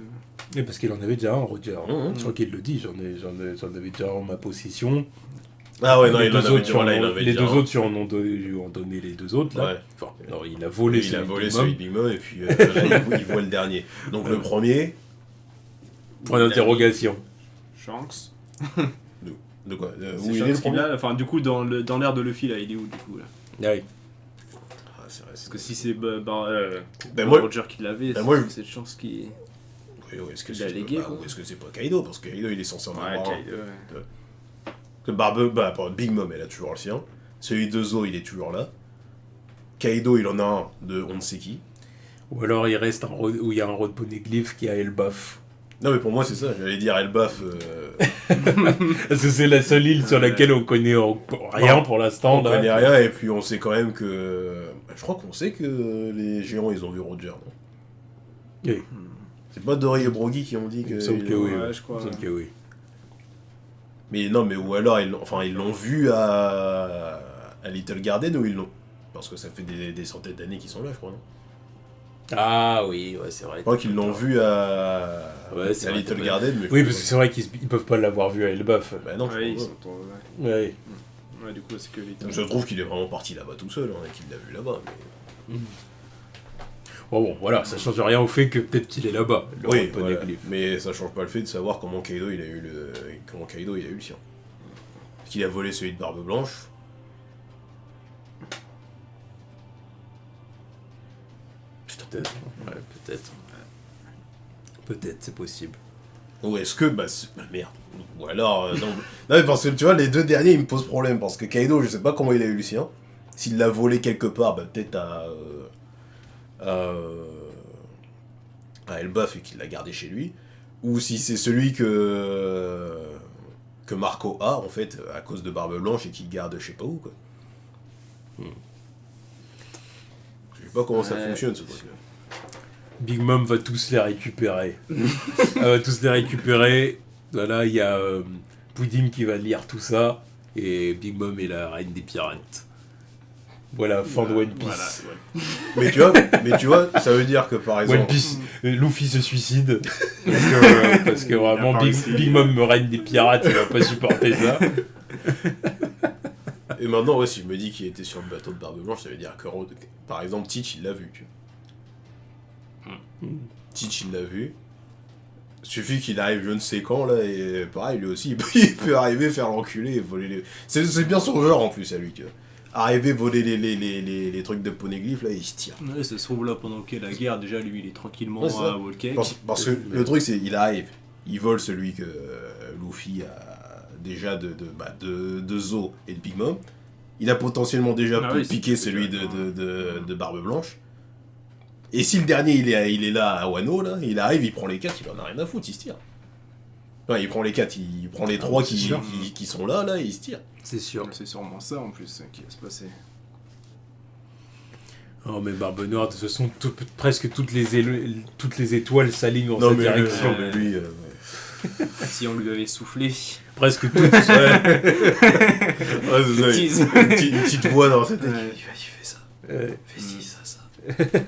Et parce qu'il en avait déjà un, Roger. Mhm. Je crois qu'il le dit, j'en avais déjà en ma possession. Ah ouais, non, les il en deux avait autres, dit, voilà, il en avait les dit deux un. autres, lui ont donné les deux autres, là. Ouais. Enfin, non, il a volé Il a volé celui celui de Big Mom et puis là, il voit le dernier. Donc le premier, Point d'interrogation. Shanks. de quoi C'est Où il est Shanks le qui premier l'a. Enfin, du coup, dans l'air de Luffy, là, il est où, du coup, là? Ouais. Ah, c'est vrai, Parce que si c'est moi- Roger qui l'avait, ben moi- c'est cette chance qui. Oui, est-ce que Il a c'est légué, quoi. ou est-ce que c'est pas Kaido? Parce que Kaido, il est censé en Ouais, avoir un. Kaido, ouais. Que Big Mom, elle a toujours le sien. Celui de Zo, il est toujours là. Kaido, il en a un de on ne sait qui. Ou alors il reste un road, où il y a un road poneglyph qui a Elbaf. Non, mais pour moi, c'est ça. J'allais dire Elbaf. Parce que c'est la seule île sur laquelle on connaît rien Non, pour l'instant. On là. connaît rien et puis on sait quand même que. Je crois qu'on sait que les géants, ils ont vu Roger, non? Oui. C'est pas Dory et Brogy qui ont dit que. Il me semble que oui. Ouais, je crois. Il me semble que oui. Mais non, mais ou alors ils l'ont vu à Little Garden ou ils l'ont. Parce que ça fait des centaines d'années qu'ils sont là, je crois, non? Ah oui, ouais, c'est vrai. Je crois qu'ils l'ont vu à c'est vrai, Little t'as Garden. Mais Oui, parce que c'est vrai qu'ils peuvent pas l'avoir vu à Elbaf. Bah non, je Ouais, ils crois sont pas. ouais. Ouais. Ouais, du coup, c'est que Little. Je trouve qu'il est vraiment parti là-bas tout seul, hein, et qu'il l'a vu là-bas. Mais... Bon, voilà, ça change rien au fait que peut-être qu'il est là-bas. Le Oui, road voilà. poneglyph. Mais ça change pas le fait de savoir comment Kaido il a eu le sien. Est-ce qu'il a volé celui de Barbe Blanche? Peut-être. Ouais, peut-être. Peut-être, c'est possible. Ou est-ce que merde. Ou alors non mais parce que tu vois les deux derniers ils me posent problème parce que Kaido je sais pas comment il a eu le sien s'il l'a volé quelque part, bah, peut-être à Elbaf et qu'il l'a gardé chez lui, ou si c'est celui que Marco a, en fait, à cause de Barbe Blanche et qu'il garde je sais pas où, quoi. Je sais pas comment ça fonctionne, ce truc-là. Big Mom va tous les récupérer. Elle va tous les récupérer. Voilà, il y a Pudding qui va lire tout ça. Et Big Mom est la reine des pirates. Voilà, fin de One Piece. Voilà, mais tu vois, ça veut dire que par exemple... One Piece, Luffy se suicide. Parce que vraiment, Big Mom reine des pirates, il va pas supporter ça. Et maintenant, ouais, si je me dis qu'il était sur le bateau de Barbe Blanche, ça veut dire que, par exemple, Teach, il l'a vu. Teach, il l'a vu. Suffit qu'il arrive je ne sais quand, là, et pareil, lui aussi, il peut arriver, faire l'enculé et voler les... C'est bien son genre, en plus, à lui, tu vois. Arriver, voler les trucs de poneglyph, là, il se tire. Ouais, ça se trouve là, pendant qu'il y a la guerre, déjà, lui, il est tranquillement à Whole Cake. Parce que le truc, c'est il arrive, il vole celui que Luffy a déjà de Zo et de Big Mom. Il a potentiellement déjà piqué celui de Barbe Blanche. Et si le dernier il est là à Wano, là, il arrive, il prend les 4, il en a rien à foutre, il se tire. Enfin, il prend les 4, il prend les 3 qui sont là, et il se tire. C'est sûr. C'est sûrement ça en plus qui va se passer. Oh, mais Barbe Noire, de toute façon, presque toutes les étoiles s'alignent en sa direction. Mais lui, Si on lui avait soufflé. Presque toutes. Ouais, c'est ça, une petite voix dans cette tête. Il fait ça. Fais ci, ça.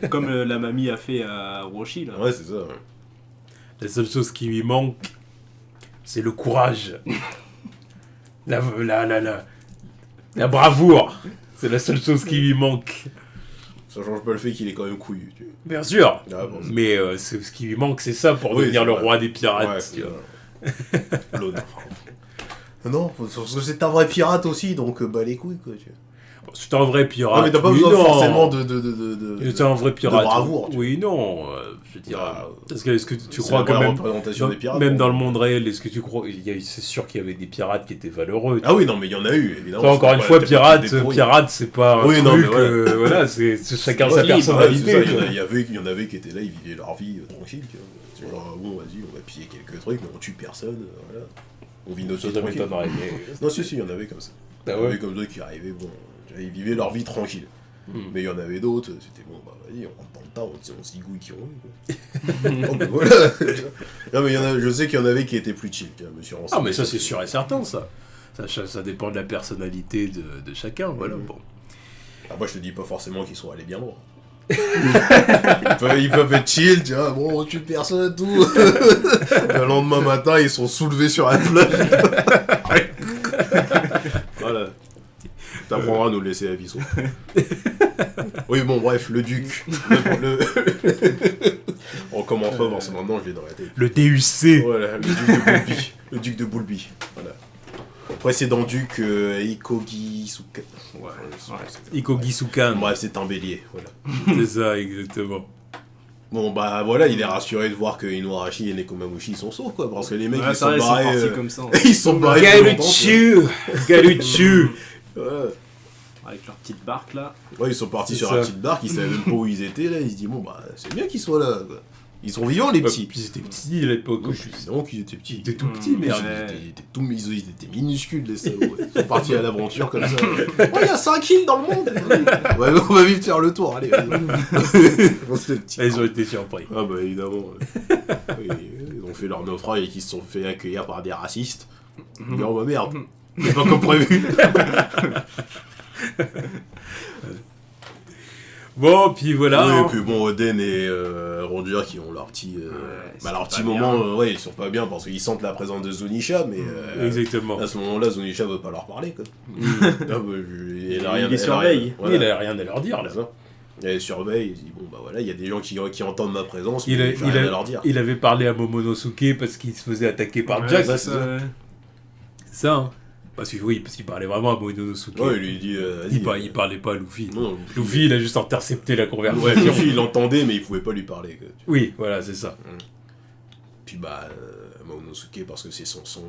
Comme la mamie a fait à Roshi, là. Ouais, c'est ça. Ouais. La seule chose qui lui manque, c'est le courage. La bravoure. C'est la seule chose qui lui manque. Ça change pas le fait qu'il est quand même couillu. Tu vois. Bien sûr. Ah, bon, mais ce qui lui manque, c'est ça pour devenir le roi des pirates. Ouais, l'honneur. Non, parce que c'est un vrai pirate aussi, donc bah les couilles, quoi. Tu vois. C'est un vrai pirate. Non, mais t'as pas besoin forcément de c'est un vrai pirate. De bravoure. Oui, non. Je veux dire. Parce que est-ce que tu crois que même représentation des pirates, même dans le monde réel, est-ce que tu crois c'est sûr qu'il y avait des pirates qui étaient valeureux. Ah oui, non, mais il y en a eu, évidemment. Ça, encore une fois, pirate, c'est pas un truc. Non, mais voilà, c'est chacun sa personnalité. Il y en avait qui étaient là, ils vivaient leur vie tranquille. Tu vois. Genre, bon, vas-y, on va piller quelques trucs, mais on tue personne. Voilà. On vit notre vie tranquille. Non, si, il y en avait comme ça. Il y en avait comme ça qui arrivaient, bon. Ils vivaient leur vie tranquille. Mais il y en avait d'autres, c'était bon, bah vas-y, on rentre dans le tas, on s'igouille qui ont eu. Non, mais voilà. Non, mais je sais qu'il y en avait qui étaient plus chill. Ah, mais ça, c'est sûr et certain, ça. Ça dépend de la personnalité de chacun, voilà. Bon. Ah, moi, je te dis pas forcément qu'ils sont allés bien loin. Ils peuvent être chill, tu vois, bon, on tue personne, tout. Le lendemain matin, ils sont soulevés sur la plage. Voilà. T'apprendras à nous laisser à Vissot. Oui, bon, bref, le duc. On commence pas, parce que maintenant je l'ai dans la tête. Le DUC. Voilà, le duc de Boulby. Le duc de Boulby. Voilà. Précédent duc, Ikogisukan. Ikogisukan. Bref, c'est un bélier, voilà. C'est ça, exactement. Bon, bah voilà, il est rassuré de voir que Inuarashi et Nekomamushi ils sont sauts, quoi. Parce que les mecs, ils sont barrés. Comme ça, ils sont barrés. Galuchu. Ouais. Avec leur petite barque là. Ouais, ils sont partis sur la petite barque, ils savaient même pas où ils étaient là, ils se disent bon bah c'est bien qu'ils soient là, quoi. Ils sont vivants les petits. Puis ils étaient petits à l'époque. Oui, évidemment qu'ils étaient petits. Ils étaient tout petits, merde. Ils étaient minuscules les salauds. Ils sont partis à l'aventure comme ça. Oh, il y a 5 îles dans le monde. Ouais, on va vite faire le tour, allez. Ils ont été surpris. Ah bah évidemment. Ils ont fait leur naufrage et qu'ils se sont fait accueillir par des racistes. Non bah merde. C'est pas comme prévu. Bon, puis voilà. Oui, et puis bon, Oden et Roger qui ont leur petit, leur petit moment, ils sont pas bien parce qu'ils sentent la présence de Zunisha, mais exactement. À ce moment-là, Zunisha veut pas leur parler, quoi. Il les surveille. Voilà. Il a rien à leur dire, là. Il les surveille, il dit bon bah voilà, il y a des gens qui entendent ma présence, mais j'ai rien à leur dire. Il avait parlé à Momonosuke parce qu'il se faisait attaquer par Jack. C'est ça, hein. Parce qu'il parlait vraiment à Momonosuke. Ouais, il lui dit. Il parlait pas à Luffy. Non, Luffy, il a juste intercepté la conversation. Ouais, Luffy, il entendait, mais il pouvait pas lui parler. Oui, voilà, c'est ça. Puis Momonosuke parce que c'est son son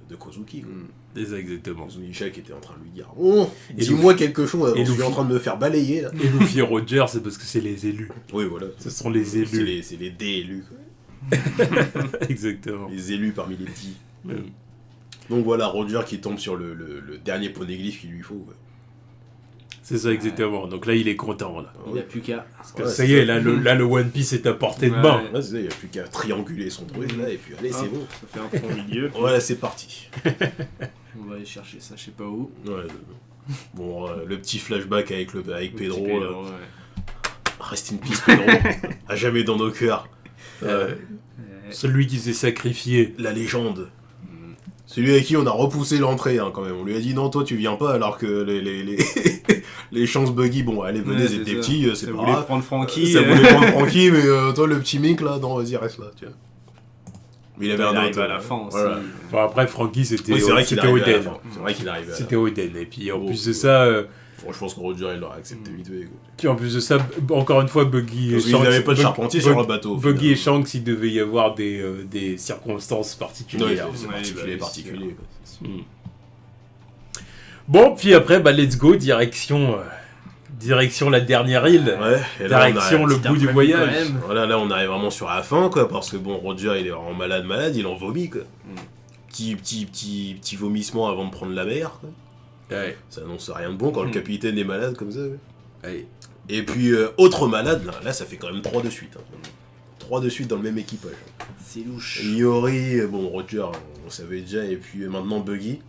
de Kozuki. Quoi. Exactement. Zunisha qui était en train de lui dire oh, dis-moi quelque chose, je suis en train de me faire balayer là. Et Luffy et Roger, c'est parce que c'est les élus. Oui, voilà. Ce sont les élus. C'est les délus. Exactement. Les élus parmi les petits. Donc voilà, Roger qui tombe sur le dernier poneglyphe qu'il lui faut. Quoi. C'est ça, exactement. Donc là, il est content. Là. Il n'y a plus qu'à. Ça y est, là, le One Piece est à portée de main. Ouais, c'est ça, il n'y a plus qu'à trianguler son truc là, et puis allez, c'est bon. Ça fait un point au milieu. Voilà, c'est parti. On va aller chercher ça, je sais pas où. Ouais, bon, le petit flashback avec Pedro. Rest in peace, Pedro. À jamais dans nos cœurs. Celui qui s'est sacrifié. La légende. Celui avec qui on a repoussé l'entrée, hein, quand même. On lui a dit non, toi tu viens pas, alors que les chances Buggy, bon, allez, venez, c'était petits, c'est pas grave. Ça voulait prendre Franky. Ça voulait prendre Franky, mais toi, le petit Mink, là, non, vas-y, reste là, tu vois. Mais il avait un autre. À la fin aussi. Voilà. Enfin, après, Franky, c'était Oui, c'est vrai qu'il arrivait à la Oden. fin. C'est vrai qu'il arrivait. C'était Oden. Et puis en plus de ça. Je pense que Roger, il l'aurait accepté vite fait. Puis en plus de ça, encore une fois, Buggy et Parce Shanks. qu'il n'avait pas de charpentier sur le bateau. Buggy et Shanks, il devait y avoir des circonstances particulières. C'est particulier. Bon, puis après, let's go, direction la dernière île. Ouais, et là, direction le bout du voyage. Voilà, là, on arrive vraiment sur la fin, quoi, parce que bon, Roger, il est vraiment malade, il en vomit, quoi. Petit vomissement avant de prendre la mer, quoi. Ouais. Ça annonce rien de bon quand le capitaine est malade comme ça. Ouais. Et puis, autre malade, là, ça fait quand même 3 de suite. Hein. 3 de suite dans le même équipage. C'est louche. Iori, bon, Roger, on savait déjà, et puis maintenant Buggy.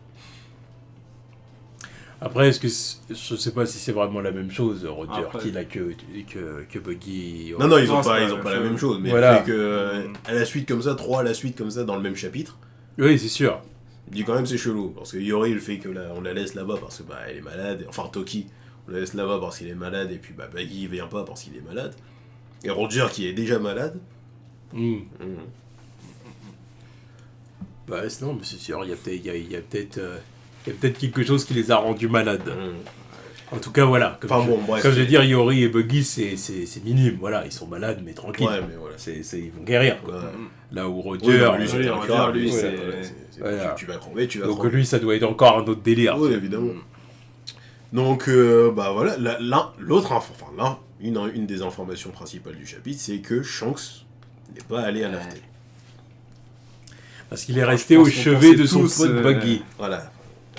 Après, je sais pas si c'est vraiment la même chose, Roger, Après. qu'il a que Buggy. Non, ils ont pas la même chose, mais voilà. le fait que, à la suite comme ça, 3 à la suite comme ça, dans le même chapitre. Oui, c'est sûr. Il dit quand même c'est chelou, parce que Iori, le fait que on la laisse là-bas parce que elle est malade, enfin Toki, on la laisse là-bas parce qu'il est malade, et puis Buggy il vient pas parce qu'il est malade. Et Roger qui est déjà malade. Non, mais c'est sûr, il y a peut-être quelque chose qui les a rendus malades. En tout cas, voilà. Comme je veux dire, Iori et Buggy, c'est minime. Voilà, ils sont malades, mais tranquilles. Ouais, mais voilà. Ils vont guérir, quoi. Ouais. Là où Roger... lui, c'est... Voilà. Tu vas crever, Donc lui, ça doit être encore un autre délire. Oui, évidemment. Donc, voilà, une des informations principales du chapitre, c'est que Shanks n'est pas allé à Laftel. Parce qu'il est resté au chevet de son pote Buggy. Voilà.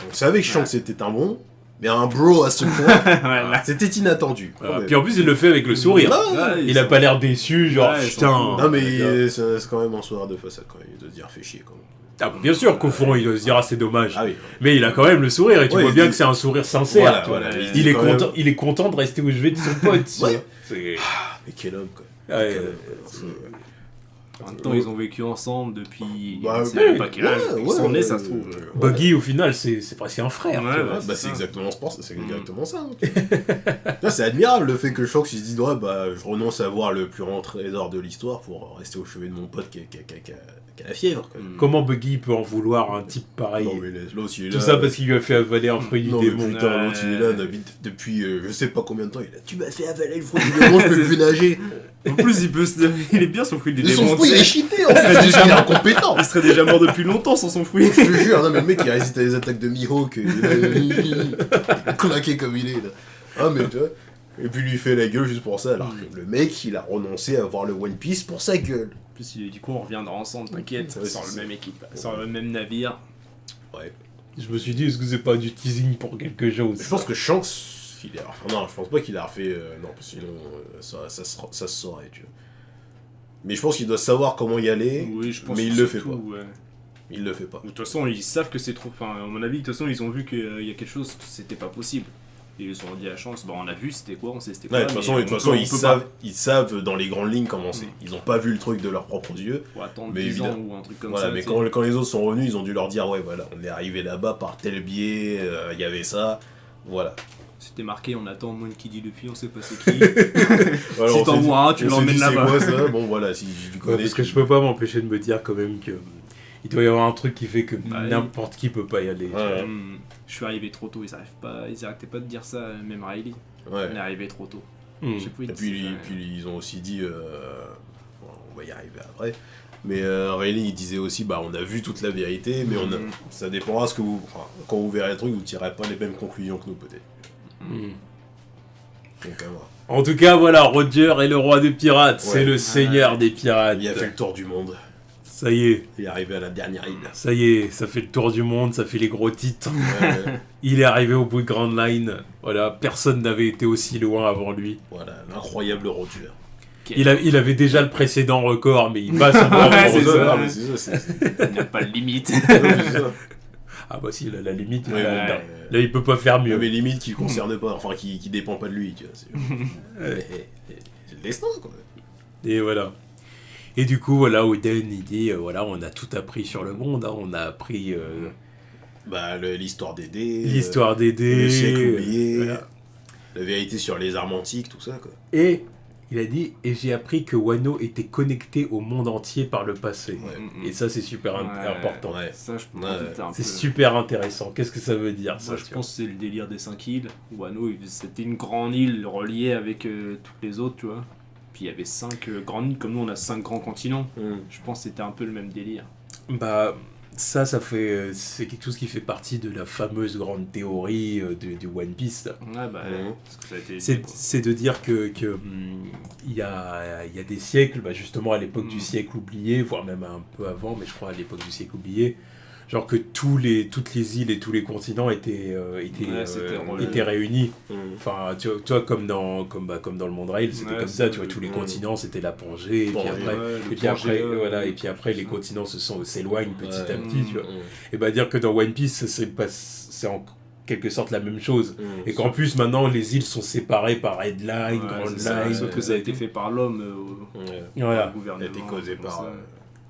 On savait que Shanks était un bon, mais un bro à ce point, c'était inattendu. Voilà. Puis en plus, il le fait avec le sourire. Il a pas l'air déçu, genre putain. Non, mais c'est quand même un sourire de façade quand même, de se dire fait chier quand même. Ah, bien sûr qu'au fond, il doit se dire c'est dommage. Ah oui. Mais il a quand même le sourire et tu vois bien que c'est un sourire sincère. Voilà, il est content de rester au chevet de son pote. Ouais. Mais quel homme quoi. En même temps, ils ont vécu ensemble depuis. Bah, je sais même pas quel âge. Ils sont nés, ça se trouve. Buggy, au final, c'est presque un frère. C'est exactement ça. Là, c'est admirable le fait que Shanks il se dit ouais, je renonce à voir le plus grand trésor de l'histoire pour rester au chevet de mon pote qui a la fièvre. Quoi. Comment Buggy peut en vouloir un type pareil? Non, mais l'autre, il est là. Tout ça parce qu'il lui a fait avaler un fruit du démon. Mais putain, l'autre il est là depuis je sais pas combien de temps. Il a tu m'as fait avaler le fruit du démon, je peux plus nager. En plus, il est bien son fruit du démon. Son fruit il est cheaté en fait, il est incompétent. Il serait déjà mort depuis longtemps sans son fruit. Je te jure, non mais le mec il résiste à les attaques de Mihawk, il est claqué comme il est là. Ah mais tu vois. Et puis lui fait la gueule juste pour ça, alors que le mec il a renoncé à voir le One Piece pour sa gueule. En plus, du coup, on reviendra ensemble, t'inquiète, sur le même équipe, sur le même navire. Ouais. Je me suis dit, est-ce que c'est pas du teasing pour quelque chose? Je pense que Shanks, non, je pense pas qu'il a refait, non, parce que sinon ça se saurait, tu vois. Mais je pense qu'il doit savoir comment y aller, oui, je pense mais il le fait pas. Ouais. Il le fait pas. De toute façon, ils savent que c'est trop. Enfin, à mon avis, de toute façon, ils ont vu qu'il y a quelque chose, que c'était pas possible. Et ils se sont dit à la chance, on a vu c'était quoi, on sait c'était quoi. Ouais, de toute façon, ils savent dans les grandes lignes comment c'est. Ils ont pas vu le truc de leurs propres yeux. Faut attendre mais 10 ans ou un truc comme voilà, ça. Mais quand les autres sont revenus, ils ont dû leur dire ouais, voilà, on est arrivé là-bas par tel biais, il y avait ça, voilà. C'était marqué, on attend Monkey D. Luffy, on sait pas c'est qui. Voilà, si t'en vois un, tu l'emmènes là-bas. C'est quoi ça? Bon voilà, si tu connais. Parce que je peux pas m'empêcher de me dire quand même que il doit y avoir un truc qui fait que n'importe qui peut pas y aller. Ouais. Je suis arrivé trop tôt, ils arrêtaient pas de dire ça, même Riley. Ouais. On est arrivé trop tôt. Et puis ils ont aussi dit, va y arriver après. Mais Rayleigh, il disait aussi, on a vu toute la vérité, mais ça dépendra ce que quand vous verrez le truc, vous tirerez pas les mêmes conclusions que nous, peut-être. Donc, voilà. En tout cas, voilà, Roger est le roi des pirates, c'est le seigneur des pirates. Il a fait le tour du monde. Ça y est. Il est arrivé à la dernière île. Ça y est, ça fait le tour du monde, ça fait les gros titres. Il est arrivé au bout de Grand Line. Voilà, personne n'avait été aussi loin avant lui. Voilà, l'incroyable Roger. Il avait déjà le précédent record, mais il passe encore. C'est ça. Il n'y a pas de limite. Ah bah si, la limite, là il peut pas faire mieux. Mais limite qui concerne pas, enfin qui dépend pas de lui, tu vois. C'est le destin, quoi. Et voilà. Et du coup, voilà, Oden, il dit, on a tout appris sur le monde, hein. On a appris... l'histoire des dés. L'histoire des dés. Le siècle oublié. La vérité sur les armes antiques, tout ça, quoi. Et... il a dit, et j'ai appris que Wano était connecté au monde entier par le passé. Et ça, c'est super important. Ça, je pense c'est super intéressant. Qu'est-ce que ça veut dire, ça? Moi, je pense que c'est le délire des 5 îles. Wano, c'était une grande île reliée avec toutes les autres, tu vois. Puis il y avait 5 grandes îles, comme nous, on a 5 grands continents. Je pense que c'était un peu le même délire. Ça fait... c'est quelque chose qui fait partie de la fameuse grande théorie du One Piece. Parce que ça a été... c'est de dire que il y a des siècles, justement à l'époque du siècle oublié, voire même un peu avant, mais je crois à l'époque du siècle oublié, genre que toutes les îles et tous les continents étaient réunis. Enfin, tu vois, comme dans le monde Rail, c'était comme ça, tu vois, tous les continents, c'était la Pangée, et puis après, les continents s'éloignent petit à petit, tu vois. Et dire que dans One Piece, c'est en quelque sorte la même chose. Et qu'en plus, maintenant, les îles sont séparées par Red Line, Grand Line. Sauf que ça a été fait par l'homme voilà. au gouvernement. Ça a été causé par...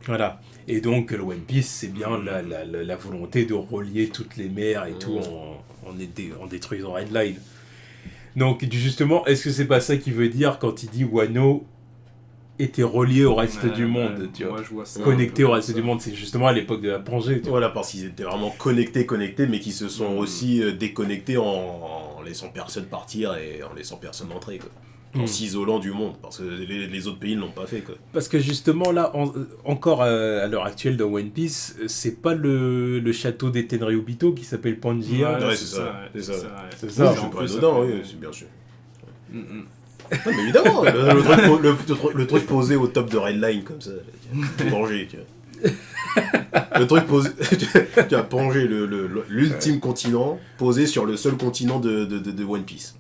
Voilà. Et donc, le One Piece, c'est bien la volonté de relier toutes les mers et tout en détruisant Red Line. Donc, justement, est-ce que c'est pas ça qu'il veut dire quand il dit Wano était relié au reste du monde, tu vois. Moi, je vois ça, connecté au reste du monde, c'est justement à l'époque de la Pangée. Tu vois. Voilà, parce qu'ils étaient vraiment connectés, mais qui se sont aussi déconnectés en laissant personne partir et en laissant personne entrer, quoi. En s'isolant du monde, parce que les autres pays ne l'ont pas fait, quoi. Parce que justement là, encore à l'heure actuelle dans One Piece, c'est pas le château des Tenryubito qui s'appelle Pangaea. Ouais, c'est ça. C'est ça. C'est pas dedans, oui, c'est bien sûr. Non, mais évidemment, le truc posé au top de Red Line, comme ça, Pangée, tu vois. Le truc posé, tu as Pangée, l'ultime continent, posé sur le seul continent de One Piece.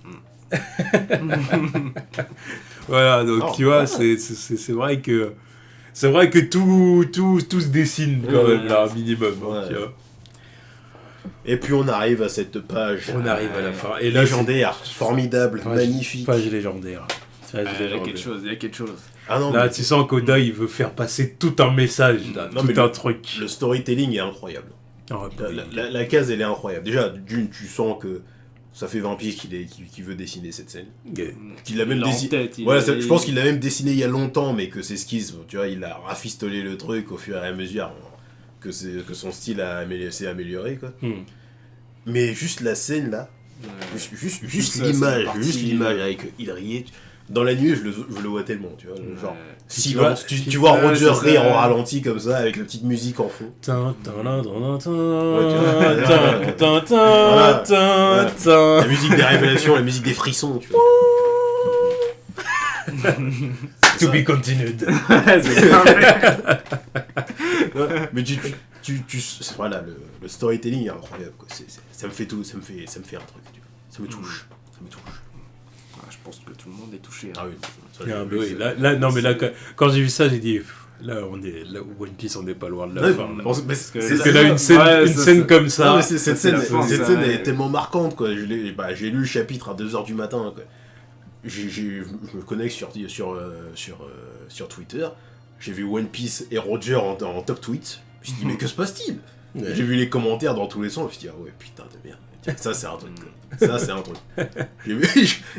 Voilà, donc tu vois, c'est vrai que tout se dessine quand même là, un minimum. Tu vois. Et puis on arrive à cette page. On arrive à la fin. Et là, légendaire, formidable, magnifique. Page légendaire. Il y a quelque chose. Ah non, là, tu sens qu'Oda, il veut faire passer tout un message, là, tout un truc. Le storytelling est incroyable. La case, elle est incroyable. Déjà, d'une, tu sens que ça fait 20 piges qu'il veut dessiner cette scène. Qu'il l'a même dessiné. Voilà, je pense qu'il l'a même dessiné il y a longtemps, mais que ses skis, tu vois, il a rafistolé le truc au fur et à mesure que son style s'est amélioré, quoi. Mais juste la scène là, juste l'image avec il riait. Dans la nuit, je le vois tellement, tu vois, genre silence. Tu vois Roger rire en ralenti comme ça avec la petite musique en fond. La musique des révélations, la musique des frissons, tu vois. To be continued. Mais voilà, le storytelling est incroyable, quoi. Ça me fait tout, ça me fait un truc, tu vois. Ça me touche. Je pense que tout le monde est touché. Ah oui. Là, quand j'ai vu ça, j'ai dit, là, One Piece, on n'est pas loin de la fin. Parce que là, une scène comme ça. Non, mais cette scène est tellement marquante, quoi. J'ai lu le chapitre à 2h du matin, quoi. Je me connecte sur Twitter. J'ai vu One Piece et Roger en top tweet. Je me suis dit, mais que se passe-t-il? J'ai vu les commentaires dans tous les sens. Je me suis dit, ah ouais, putain de merde. Ça, c'est un truc.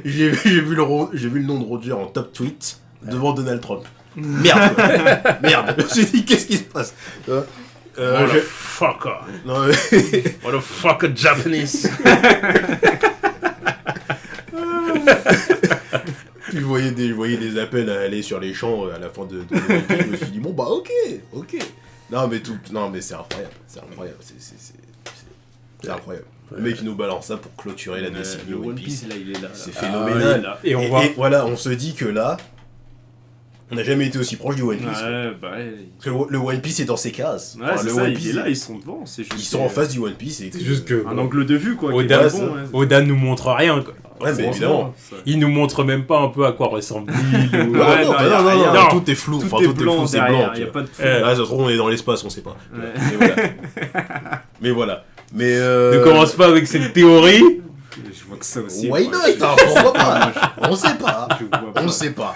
J'ai vu le nom de Roger en top tweet devant Donald Trump. Merde. Je me suis dit, qu'est-ce qui se passe? Motherfucker. Motherfucker Japanese. je voyais des appels à aller sur les champs à la fin de je me suis dit, bon, bah, ok. Non, mais c'est incroyable. C'est incroyable. C'est incroyable. Le mec, il nous balance ça pour clôturer la décennie le One Piece, là, il est là. C'est phénoménal. Et voilà, on se dit que là, on n'a jamais été aussi proche du One Piece. Ouais, bah ouais. Parce que le One Piece est dans ses cases. Ouais, c'est le ça, One il Piece, est là, ils sont devant. ils sont en face du One Piece. C'est juste que... Un angle de vue, quoi. Oda, Oda nous montre rien, quoi. Ouais, mais évidemment. Il nous montre même pas un peu à quoi ressemble l'île. Non, tout est flou. Tout est blanc, c'est blanc. Il n'y a pas de fond. Là, ça se trouve, on est dans l'espace, on sait pas. Mais voilà. Mais ne commence pas avec cette théorie. Je vois que ça aussi. Why not? Pourquoi pas? On sait pas. On sait pas.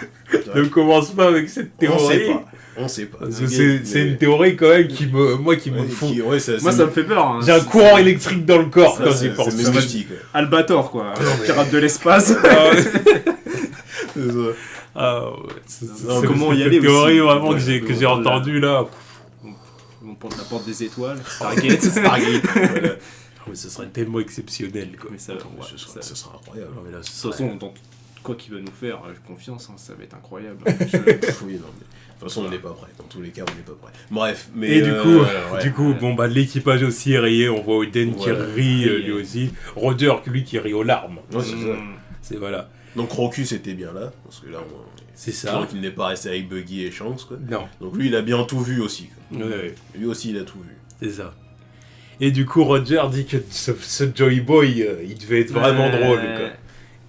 Ne commence pas avec cette théorie. On sait pas. Parce que c'est une théorie quand même qui me fout. Moi, ça me fait peur. J'ai un courant électrique dans le corps quand j'y pense. C'est mystique. Albator, quoi. Pirate de l'espace. C'est comment y aller cette théorie aussi. vraiment que j'ai entendue là. On porte la porte des étoiles. Stargate. Mais ce serait tellement exceptionnel, quoi. Mais ça sera incroyable. De toute façon, dans quoi qu'il va nous faire, j'ai confiance, ça va être incroyable. Oui, non, mais de toute façon, on n'est pas prêt. Dans tous les cas, on n'est pas prêt. Bref, mais. Et du coup, bon, bah, l'équipage aussi est rayé. On voit Oden qui rit, lui aussi. Roger, lui, qui rit aux larmes. Ouais, c'est ça. C'est voilà. Donc, Crocus était bien là, parce que là, c'est ça. qu'il n'est pas resté avec Buggy et Shanks, quoi. Non. Donc, lui, il a bien tout vu aussi. Ouais. Lui aussi, il a tout vu. C'est ça. Et du coup, Roger dit que ce Joy Boy, il devait être vraiment drôle, quoi.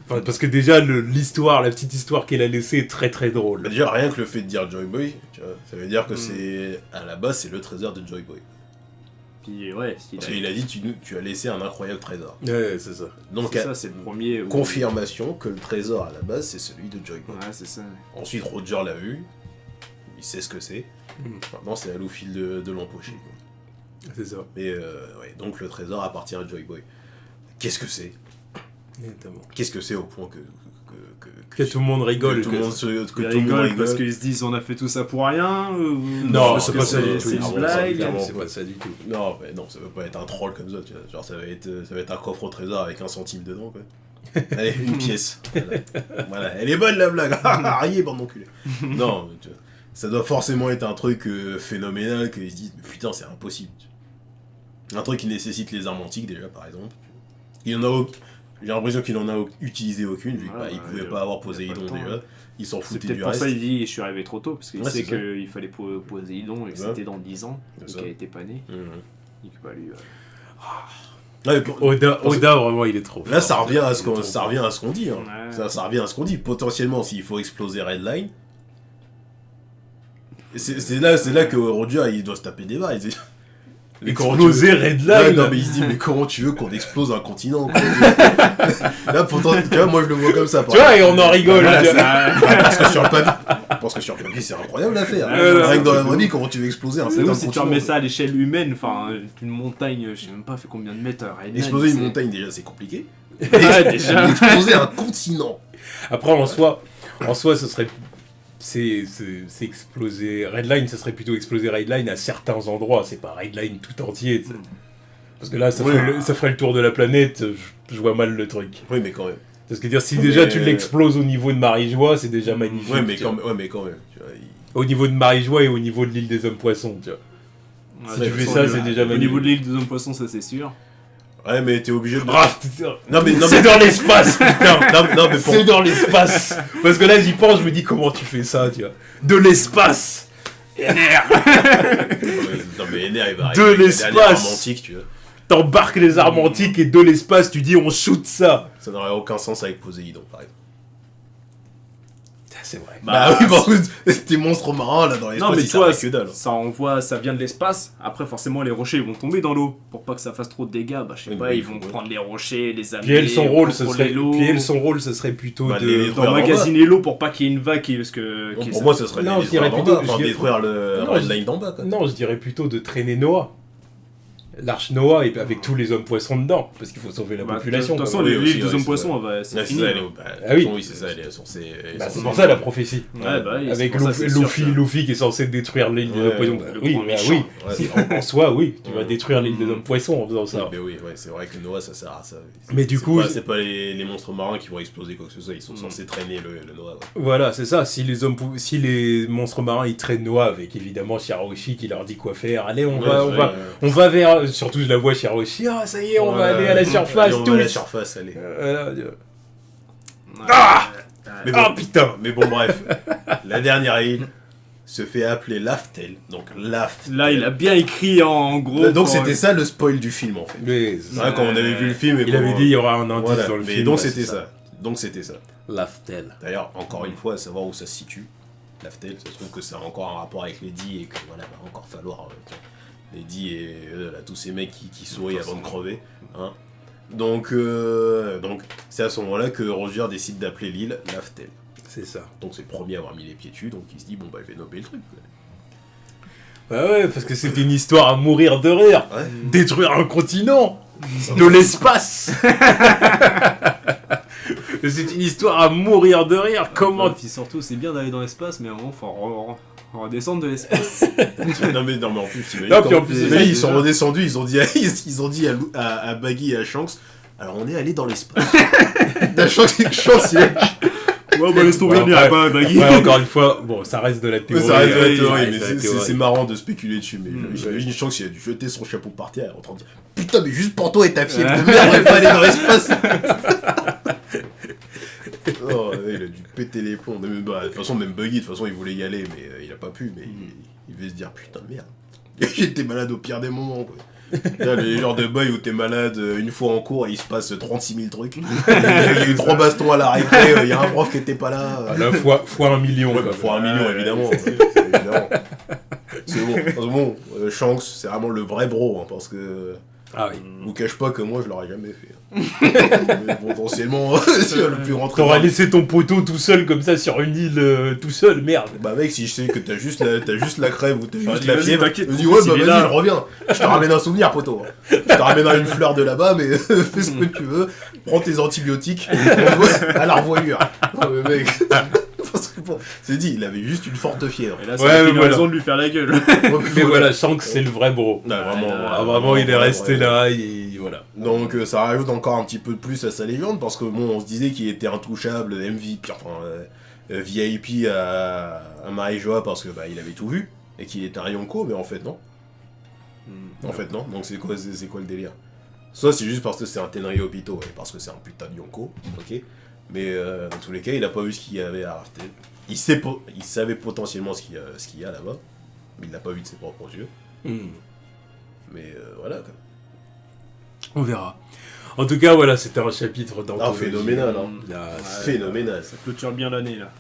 Enfin, parce que déjà, l'histoire, la petite histoire qu'il a laissée est très très drôle. Bah déjà, rien que le fait de dire Joy Boy, tu vois, ça veut dire que c'est, à la base, c'est le trésor de Joy Boy. Puis ouais, parce qu'il a dit tu as laissé un incroyable trésor. Ouais, c'est ça. Donc c'est ça, c'est le premier. Confirmation que le trésor à la base c'est celui de Joy Boy. Ouais, c'est ça. Ensuite Roger l'a vu, il sait ce que c'est. Maintenant c'est à Luffy de l'empocher. C'est ça. Mais ouais, donc le trésor appartient à Joy Boy. Qu'est-ce que c'est? Qu'est-ce que c'est au point que tout le monde rigole, que tout le monde rigole parce qu'ils se disent on a fait tout ça pour rien non, c'est pas ça du tout. C'est une blague. C'est pas ça du tout. Non, mais non, ça veut pas être un troll comme ça, tu vois. Genre ça va être un coffre au trésor avec 1 centime dedans, quoi. Allez, une pièce. Voilà, elle est bonne la blague. Riez, bande d'enculés. Non, tu vois, ça doit forcément être un truc phénoménal qu'ils se disent mais putain, c'est impossible. Un truc qui nécessite les armes antiques déjà, par exemple. Il y en a J'ai l'impression qu'il en a utilisé aucune, vu qu'il pouvait pas avoir Poséidon déjà. Il s'en foutait du reste. C'est peut-être pour ça qu'il dit je suis arrivé trop tôt, parce qu'il sait ça. qu'il fallait Poséidon et que c'était dans 10 ans, et qu'il était pas né. Et que bah lui. Oda, vraiment, il est trop. Là, ça revient à ce qu'on dit. Hein. Ça revient à ce qu'on dit. Potentiellement, s'il faut exploser Redline, c'est là que Roger il doit se taper des barres. Exploser Redline. Non mais il se dit mais comment tu veux qu'on explose un continent quoi. Là pourtant tu vois moi je le vois comme ça. Tu vois et on en rigole. Parce que sur le papier c'est incroyable à faire. Rien que dans la vraie vie comment tu veux exploser un continent. Si tu remets ça à l'échelle humaine, enfin une montagne, je sais même pas fait combien de mètres. Exploser une montagne déjà c'est compliqué. Déjà exploser un continent. Après en soi ce serait c'est exploser Redline, ça serait plutôt exploser Redline à certains endroits, c'est pas Redline tout entier, t'sais. Parce que là ça ferait le tour de la planète, je vois mal le truc. Oui mais quand même. Parce que dire si déjà tu l'exploses au niveau de Marie-Joie, c'est déjà magnifique. Ouais mais quand même. Tu vois, au niveau de Marie-Joie et au niveau de l'île des hommes poissons, tu vois. Si tu fais ça, c'est déjà magnifique. Au niveau de l'île des hommes poissons, ça c'est sûr. Ouais, mais t'es obligé de. Non, mais c'est dans l'espace, putain! Non, mais c'est dans l'espace! Parce que là, j'y pense, je me dis comment tu fais ça, tu vois. De l'espace! NR! Non, mais NR, il va arriver. De l'espace! Armantique, tu vois. T'embarques les armes antiques et de l'espace, tu dis on shoot ça! Ça n'aurait aucun sens avec Poséidon, par exemple. C'est vrai. Bah oui, par contre, tes monstres marins là dans l'espace, non, mais ils tu vois, que dalle. Ça vient de l'espace. Après, forcément, les rochers ils vont tomber dans l'eau pour pas que ça fasse trop de dégâts. Bah, je sais pas, ils vont prendre les rochers, les amener. Puis son rôle, ce serait plutôt d'emmagasiner l'eau pour pas qu'il y ait une vague. Parce que pour moi, ce serait détruire le Redline d'en bas. Non, je dirais plutôt de traîner Noah. l'arche Noah et avec tous les hommes poissons dedans, parce qu'il faut sauver la population. De toute façon, l'île des hommes poissons, c'est fini. Oui, c'est ça, elle est censée. C'est pour ça la prophétie. Avec Luffy qui est censé détruire l'île des hommes poissons. Oui, en soi, oui, tu vas détruire l'île des hommes poissons en faisant ça. Mais oui, c'est vrai que Noah, ça sert à ça. Mais du coup, c'est pas les monstres marins qui vont exploser quoi que ce soit, ils sont censés traîner le Noah. Voilà, c'est ça. Si les monstres marins ils traînent Noah avec évidemment Shirahoshi qui leur dit quoi faire, allez, on va vers. Surtout je la vois Shirahoshi, ah ça y est, on va aller à la surface, on va à la surface, allez. Mais bon, putain. Mais bon, bref, la dernière île se fait appeler Laftel, donc Laftel. Là, il a bien écrit en gros. Donc c'était ça le spoil du film en fait. Mais quand on avait vu le film, il avait dit il y aura un indice dans le film. Donc c'était ça. Donc c'était ça. Laftel. D'ailleurs, encore une fois, à savoir où ça se situe. Laftel, ça se trouve que ça a encore un rapport avec les dits et que voilà, va encore falloir les dits et tous ces mecs qui sourient avant de crever. Hein. Donc c'est à ce moment-là que Roger décide d'appeler l'île Laftel. C'est ça. Donc c'est le premier à avoir mis les pieds dessus, donc il se dit bon bah je vais nommer le truc. Bah ouais, parce que c'était une histoire à mourir de rire. Ouais. Détruire un continent de l'espace. C'est une histoire à mourir de rire. Comment puis surtout, c'est bien d'aller dans l'espace, mais à un moment, faut redescendre de l'espace. non mais en plus, ils sont redescendus, ils ont dit à Baggy et à Shanks, alors on est allé dans l'espace. Shanks il a... Ouais, bah laisse tomber, pas Baggy. Ouais, encore une fois, bon, ça reste de la théorie. Ça reste de la théorie, mais c'est marrant de spéculer dessus. Mais j'imagine Shanks, il a dû jeter son chapeau par terre en train de dire putain, mais juste pour toi et ta fièvre de merde, on va pas aller dans l'espace. Oh, il a dû péter les plombs. De toute façon, même Buggy, il voulait y aller, mais il a pas pu. Mais il devait se dire putain de merde. J'étais malade au pire des moments, quoi. Là, le genre de boy où t'es malade une fois en cours et il se passe 36 000 trucs. Il y a eu 3 bastons à la récré, il y a un prof qui était pas là. À la fois 1 million. Ouais, fois 1 million, évidemment. C'est bon. Shanks, c'est vraiment le vrai bro, hein, parce que. Ah oui. Je vous cache pas que moi je l'aurais jamais fait. Mais potentiellement, c'est le plus rentré. T'aurais laissé ton poteau tout seul comme ça sur une île tout seul, merde. Bah mec, si je sais que t'as juste la crève ou t'as juste la vas-y, fièvre, t'inquiète, je dis ouais bah il est vas-y, là. je reviens. Je te ramène un souvenir, poteau. Je te ramène une fleur de là-bas, mais fais ce que tu veux. Prends tes antibiotiques. À la revoyure. Non mais mec. C'est dit, il avait juste une forte fièvre. Et là, c'est une raison de lui faire la gueule. Mais voilà, Shanks, c'est le vrai bro. Non, Vraiment, il est resté là, voilà. Donc ça rajoute encore un petit peu de plus à sa légende, parce que bon, on se disait qu'il était intouchable, MVP, VIP à Marie-Joa, parce que il avait tout vu, et qu'il était un Yonko, mais en fait non. En fait non, donc c'est quoi le délire? Soit c'est juste parce que c'est un Tenryou Obito, et parce que c'est un putain de Yonko, ok. Mais dans tous les cas, il a pas vu ce qu'il y avait à Raftel. Il savait potentiellement ce qu'il y a là-bas, mais il l'a pas vu de ses propres yeux. Mais voilà quoi. On verra. En tout cas, voilà, c'était un chapitre d'anthologie. Phénoménal, hein. Phénoménal. Ça clôture bien l'année là.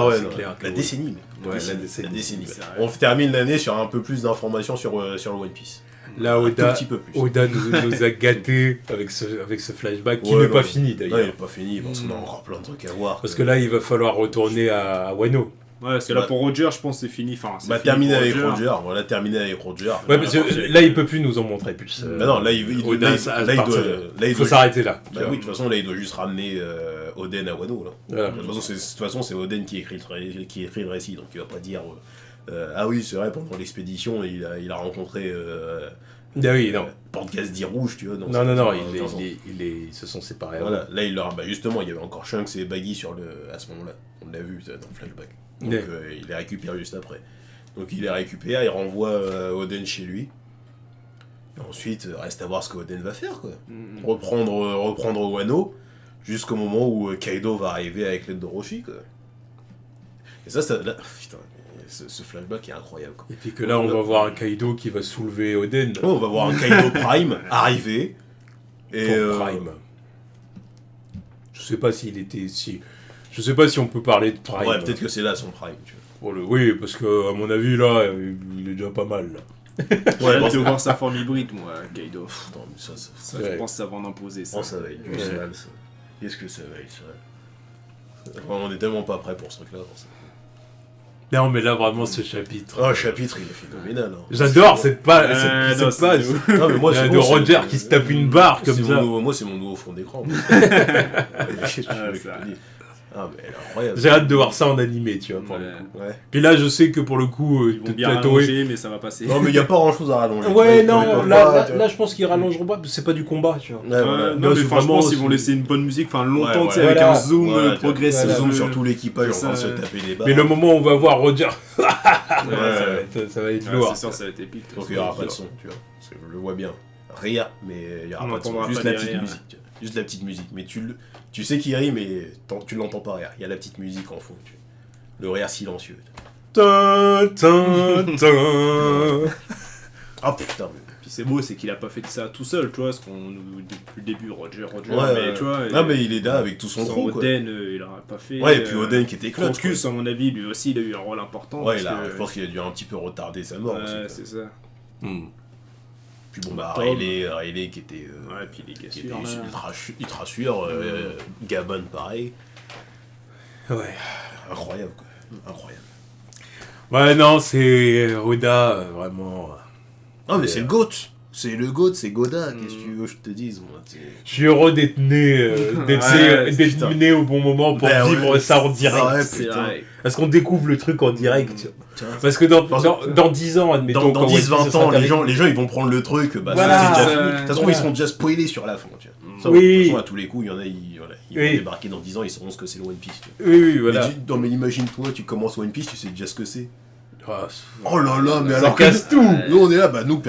Ouais, c'est clair. La décennie. Ouais, la décennie. On termine l'année sur un peu plus d'informations sur le One Piece. Là, Oda, un petit peu plus. Oda nous a gâtés avec ce flashback qui n'est pas fini d'ailleurs. Non, il n'est pas fini parce qu'on a encore plein de trucs à voir. Parce que là, il va falloir retourner à Wano. Ouais, parce que là, pour Roger, je pense que c'est fini. Enfin, terminer avec Roger. Voilà, terminer avec Roger. Ouais, parce que là, il peut plus nous en montrer plus. Non, là, il faut s'arrêter là. Bah oui, de toute façon, là, il doit juste ramener Oden à Wano. Là. De toute façon, c'est Oden qui écrit le récit, donc il va pas dire ah oui, c'est vrai, pendant l'expédition, il a rencontré oui, non. Porte-Gaz dit rouge, tu vois. Non, ils se sont séparés. Voilà, là, il leur justement, il y avait encore Shanks et Baggy à ce moment-là. On l'a vu dans le flashback. Donc il les récupère juste après. Donc il les récupère, il renvoie Oden chez lui. Et ensuite, reste à voir ce que Oden va faire, quoi. Reprendre Wano, jusqu'au moment où Kaido va arriver avec l'aide de Roshi, quoi. Et ça là, putain, ce flashback est incroyable, quoi. Et puis que là, on va voir un Kaido qui va soulever Oden. Ouais, on va voir un Kaido Prime arriver. Et Prime. Je sais pas s'il était... Je sais pas si on peut parler de Prime. Ouais, peut-être que c'est là son Prime, tu vois. Oui, parce que à mon avis, là, il est déjà pas mal, là. Ouais, hâte de voir sa forme hybride, moi, Kaido. Non, mais ça je pense que ça va en imposer, ça. Ça va être du sale, ça. Qu'est-ce que ça va être, ça? On est tellement pas prêt pour ce truc-là. Non, mais là, vraiment, ce chapitre. Oh, le chapitre, il est phénoménal. Hein. J'adore cette page. non, cette page. Non, mais moi, de bon, Roger qui se tape une barre comme ça. Moi, c'est mon nouveau fond d'écran. Ah, mais elle est incroyable. J'ai hâte de voir ça en animé, tu vois. Pour le coup. Ouais. Puis là, je sais que pour le coup, Ils vont bien rallonger, mais ça va passer. Non, mais il n'y a pas grand chose à rallonger. Ouais, non, ils peuvent là, pas, je pense qu'ils rallongeront pas, parce que c'est pas du combat, tu vois. Ouais, voilà. Non, mais c'est franchement, vraiment, ils vont c'est- laisser une bonne musique, enfin longtemps, Ouais, tu sais, ouais. avec Voilà. un zoom Ouais, progressif. Ça zoom sur tout l'équipage en C'est train de se ça, taper des barres. Mais le moment où on va voir Roger, Ouais, ça va être Ouais, lourd. c'est sûr, ça va être épique. donc il n'y aura pas de son, tu vois. Parce que je le vois bien. Rien, mais il n'y aura On pas de son. n'entendra Juste pas la les petite rires. musique. Tu vois. Juste la petite musique. Mais tu sais qu'il rit, mais tu l'entends pas rire. Il y a la petite musique en fond. Tu vois. Le rire silencieux. Tin, tin, tin. Ah putain, mais... Puis c'est beau, c'est qu'il a pas fait ça tout seul, tu vois, parce qu'on depuis le début, Roger, Ouais, mais tu vois. non, mais il est là avec tout son sans crew, quoi. Oden, il aurait pas fait. Ouais, et puis Oden qui était clutch. Crocus, à mon avis, lui aussi, il a eu un rôle important. Ouais, parce là, que- je pense qu'il a dû un petit peu retarder sa mort aussi. Ouais, quoi. c'est ça. Puis bon, bah, Tom. Riley qui était. Ouais, puis les gars Qui était sûrs, là. ultra sûr. Gabon, pareil. Ouais. Incroyable, quoi. Incroyable. Ouais, non, c'est Oda, vraiment. Non, mais c'est le GOAT. C'est le GOAT, c'est Goda. Qu'est-ce que tu veux que je te dise, moi Je suis heureux d'être né, Ouais, d'être putain. né au bon moment pour Ben ouais. vivre ça en direct. Ah ouais, C'est putain. vrai. Parce qu'on découvre le truc en direct. Tiens. Parce que dans 10 ans, admettons, Dans quand 10-20 One Piece sera ans, terminé- les gens ils vont prendre le truc, bah Voilà, ça c'est déjà ça- fini. Ça se trouve, voilà. ils seront déjà spoilés sur la fin, tu vois. Ça, Oui. de toute façon, à tous les coups, il y en a, ils vont Oui. débarquer dans 10 ans, ils sauront ce que c'est le One Piece. Tu vois. Oui, oui, voilà. Non, mais imagine-toi, tu commences One Piece, tu sais déjà ce que c'est. Ah, Oh là là, mais ça alors casse que tout. nous on est là, bah nous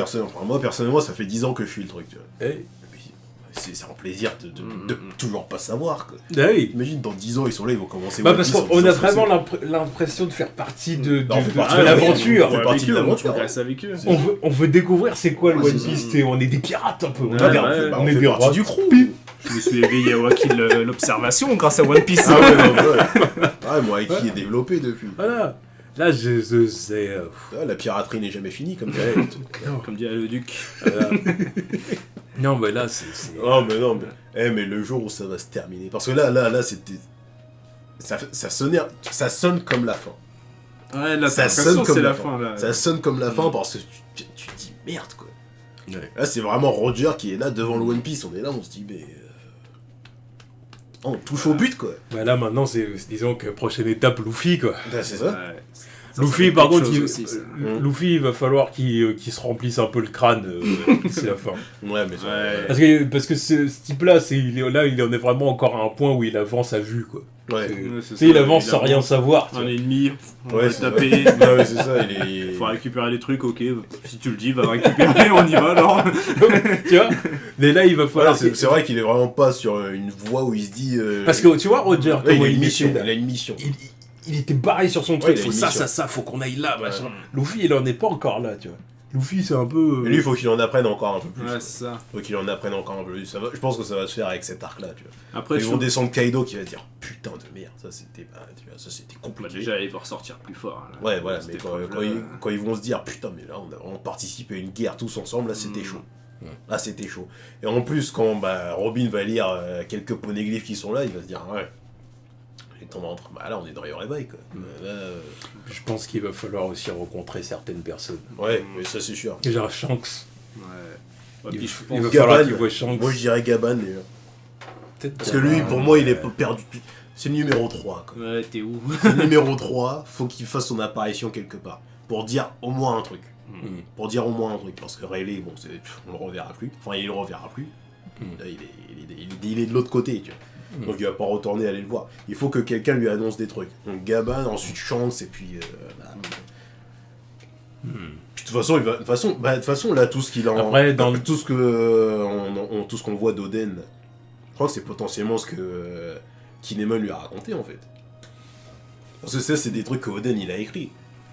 moi personnellement, ça fait 10 ans que je suis le truc, tu vois. Eh, Et puis, c'est un plaisir de toujours pas savoir, quoi. ah oui. Imagine, dans 10 ans, ils sont là, ils vont commencer Bah One parce Piece en qu'on a disant ce que vraiment c'est. l'impression de faire partie de Bah, on fait partie de de l'aventure. on fait partie de l'aventure. On progresse avec eux. On veut découvrir c'est quoi le Ouais, One c'est Piece, ça. t'sais, on est des pirates un peu. On Ouais, est des- ouais, on est des partie rois. du crew. Je me suis éveillé à Wakil l'observation grâce à One Piece. Ah ouais, ouais. Ah, moi, qui est développé depuis. Voilà. Là, je sais. Ah, la piraterie n'est jamais finie, comme dirait. Comme dirait le duc. Voilà. Non, mais là, c'est. Oh, mais non, mais le jour où ça va se terminer. Parce que là, c'était. Ça sonne comme la fin. Ouais, là, Ça t'as sonne l'impression que comme c'est la la fin. fin, là. Ça sonne comme la fin parce que tu te dis merde, quoi. Ouais. Là, c'est vraiment Roger qui est là devant le One Piece. On est là, on se dit, mais. On touche au but, quoi. Bah là, maintenant, disons que prochaine étape, Luffy, quoi. Bah, c'est ça. Ouais. Ça, Luffy, ça par fait quelque contre, chose aussi, ça. Luffy, il va falloir qu'il se remplisse un peu le crâne d'ici la fin. Ouais, mais ça. Ouais. Parce que ce type-là, il en est vraiment encore à un point où il avance à vue, quoi. Ouais. Ouais, Tu c'est sais, ça, il avance sans avance. rien savoir. tu Un vois. ennemi, on Ouais, va le c'est taper. Non, mais c'est ça, il est. Faut récupérer des trucs, ok. Si tu le dis, va récupérer, on y va alors. Tu vois. Mais là, il va Voilà, falloir. c'est vrai qu'il est vraiment pas sur une voie où il se dit. Parce que tu vois, Roger, Ouais, comment il a une il mission. était, Il a une mission. il était barré sur son truc. il a Faut une ça, mission. ça, faut qu'on aille là, machin. Luffy, il en est pas encore là, tu vois. Luffy, c'est un peu. Mais lui, il faut qu'il en apprenne encore un peu plus. Ouais, quoi. c'est ça. Faut qu'il en apprenne encore un peu plus. Je pense que ça va se faire avec cet arc-là, tu vois. Après, Ils je vont trouve descendre Kaido qui va dire putain de merde, ça c'était que compliqué. déjà, il va ressortir plus fort. Là. Ouais, voilà, mais Cette quand épreuve-là. ils vont se dire putain, mais là on participé à une guerre tous ensemble, là c'était chaud. Là c'était chaud. Et en plus, quand Robin va lire quelques poneglyphes qui sont là, il va se dire ouais. Et là on est dans Yorebai quoi. Là, Je pense qu'il va falloir aussi rencontrer certaines personnes. ouais, mais ça c'est sûr. Genre Shanks. Ouais. Ouais, Il, puis je il va pense- falloir Gaban, qu'il voit Shanks. moi je dirais Gaban déjà. Peut-être Parce que lui, pour moi, il est pas perdu. C'est le numéro 3 quoi. Ouais, t'es où? C'est le numéro 3, faut qu'il fasse son apparition quelque part. Pour dire au moins un truc. Pour dire au moins un truc. Parce que Rayleigh, bon, on le reverra plus. Enfin, il le reverra plus. Là, il est de l'autre côté, tu vois. Donc il va pas retourner aller le voir. Il faut que quelqu'un lui annonce des trucs. Donc Gaban, ensuite Shanks, et puis... Puis, de toute façon, là, tout ce qu'il en... Après, dans tout ce que tout ce qu'on voit d'Oden, je crois que c'est potentiellement ce que Kinemon lui a raconté, en fait. Parce que ça, c'est des trucs que Oden, il a écrit.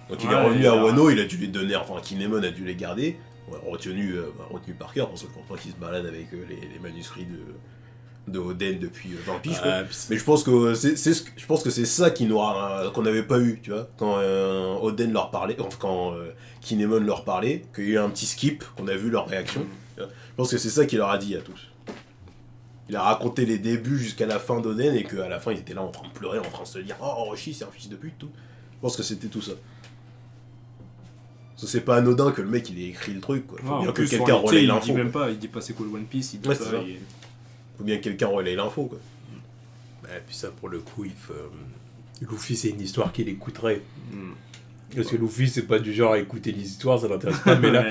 Donc il est Ouais, revenu il à a- Wano, il a dû les donner, enfin Kinemon a dû les garder, ouais, retenu par cœur, parce que je pense pas qu'il se balade avec les manuscrits de Oden depuis 20 piges, quoi. Mais je pense que je pense que c'est ça qu'on n'avait pas eu, tu vois, quand Oden leur parlait, enfin quand Kinemon leur parlait, qu'il y a eu un petit skip, qu'on a vu leur réaction. Tu vois. Je pense que c'est ça qu'il leur a dit à tous. Il a raconté les débuts jusqu'à la fin d'Oden et qu'à la fin ils étaient là en train de pleurer, en train de se dire oh Orochi c'est un fils de pute tout. Je pense que c'était tout ça. C'est pas anodin que le mec il ait écrit le truc, quoi. Faut bien que quelqu'un relaye l'info. Il dit pas c'est quoi le One Piece, il dit Ouais, pas. c'est ça. Faut bien que quelqu'un relaye l'info, quoi. Et puis ça, pour le coup, Luffy, c'est une histoire qu'il écouterait. Parce que Luffy, c'est pas du genre à écouter les histoires, ça l'intéresse pas. Mais là,